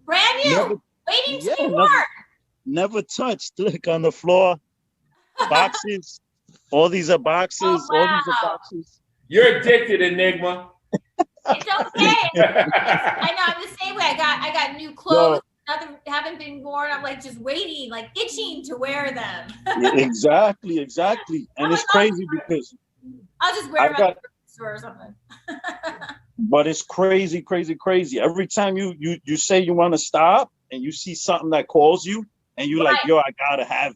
Brand new, waiting to be worn. Never touched. Look on the floor, boxes. All these are boxes. Oh, wow. All these are boxes. You're addicted, Enigma. It's okay. I know I'm the same way. I got new clothes. Nothing haven't been worn. I'm like just waiting, like itching to wear them. Exactly. And it's crazy because I'll just wear them at the store or something. But it's crazy. Every time you say you want to stop and you see something that calls you and you're like, yo, I gotta have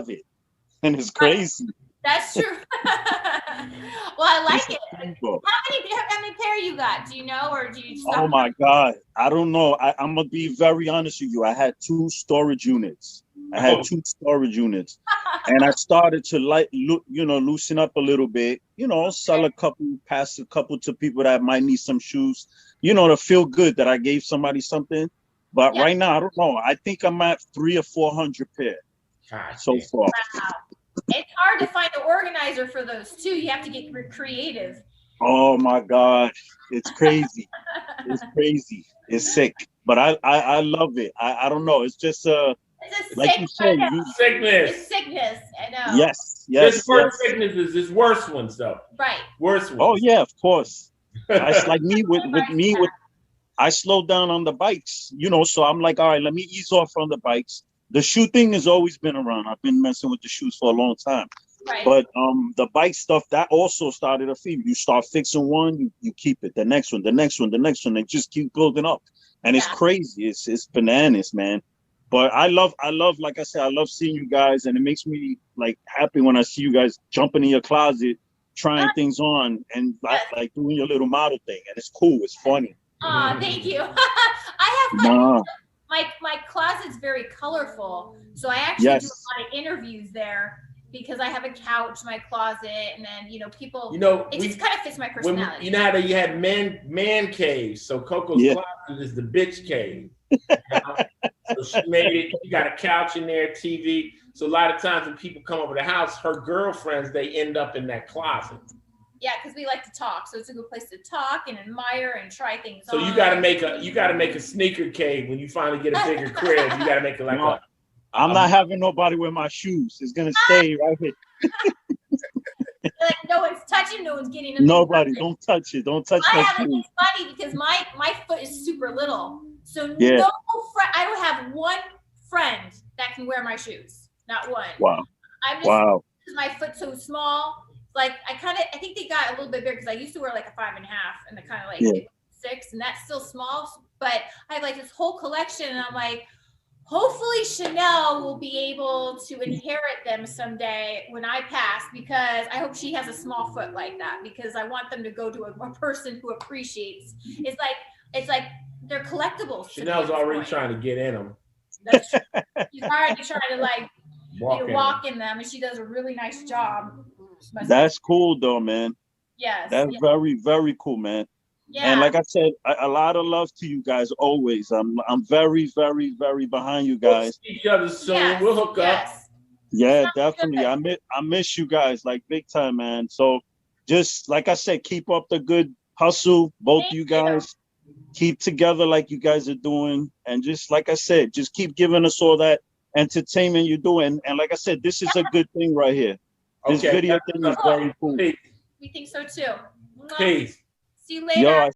it. And it's crazy. That's true. Well, I like it. How many pair you got? Do you know, or do you? Oh my God, I don't know. I'm gonna be very honest with you. I had 2 storage units. and I started to loosen up a little bit. Sell a couple, pass a couple to people that might need some shoes. To feel good that I gave somebody something. But right now, I don't know. I think I'm at 300 or 400 pair so far. Wow. It's hard to find an organizer for those too. You have to get creative. Oh my God, it's crazy. It's sick, but I love it. I don't know. It's just like you said, sickness. It's sickness. I know. Yes. This first sickness is this worse ones though. Right. Worse ones. Oh yeah, of course. It's like me with I slowed down on the bikes. So I'm like, all right, let me ease off on the bikes. The shoe thing has always been around. I've been messing with the shoes for a long time. Right. But the bike stuff, that also started a theme. You start fixing one, you keep it. The next one. They just keep building up. And it's crazy. It's bananas, man. But I love, like I said, I love seeing you guys, and it makes me like happy when I see you guys jumping in your closet, trying things on, and like doing your little model thing. And it's cool. It's funny. Oh, thank you. I have my closet's very colorful, so I actually do a lot of interviews there because I have a couch, my closet, and then people. It just kind of fits my personality. You know how you had man caves, so Coco's closet is the bitch cave. So she made it. She got a couch in there, TV. So a lot of times when people come over the house, her girlfriends, they end up in that closet. Yeah, because we like to talk, so it's a good place to talk and admire and try things. So you gotta make a sneaker cave when you finally get a bigger crib. You gotta make it like I'm not having nobody wear my shoes. It's gonna stay right here. Like no one's touching, no one's getting in. Nobody, don't touch it. Don't touch my shoes. It's funny because my foot is super little, so I don't have one friend that can wear my shoes. Not one. Wow. Because my foot's so small. Like I think they got a little bit bigger because I used to wear like a 5.5 and the kind of like 6, and that's still small. But I have like this whole collection, and I'm like, hopefully Chanel will be able to inherit them someday when I pass, because I hope she has a small foot like that, because I want them to go to a person who appreciates. It's like they're collectibles. Chanel's already trying to get in them. That's true. She's already trying to like walk in them, and she does a really nice job. That's cool though, man. Yes. That's very, very cool, man. Yeah. And like I said, a lot of love to you guys always. I'm very, very, very behind you guys. We'll see each other soon. Yes. We'll hook up. Yeah, definitely. I miss you guys like big time, man. So just like I said, keep up the good hustle, both of you guys. Keep together like you guys are doing. And just like I said, just keep giving us all that entertainment you're doing. And like I said, this is a good thing right here. This video thing is very cool. We think so too. Peace. See you later. Yo,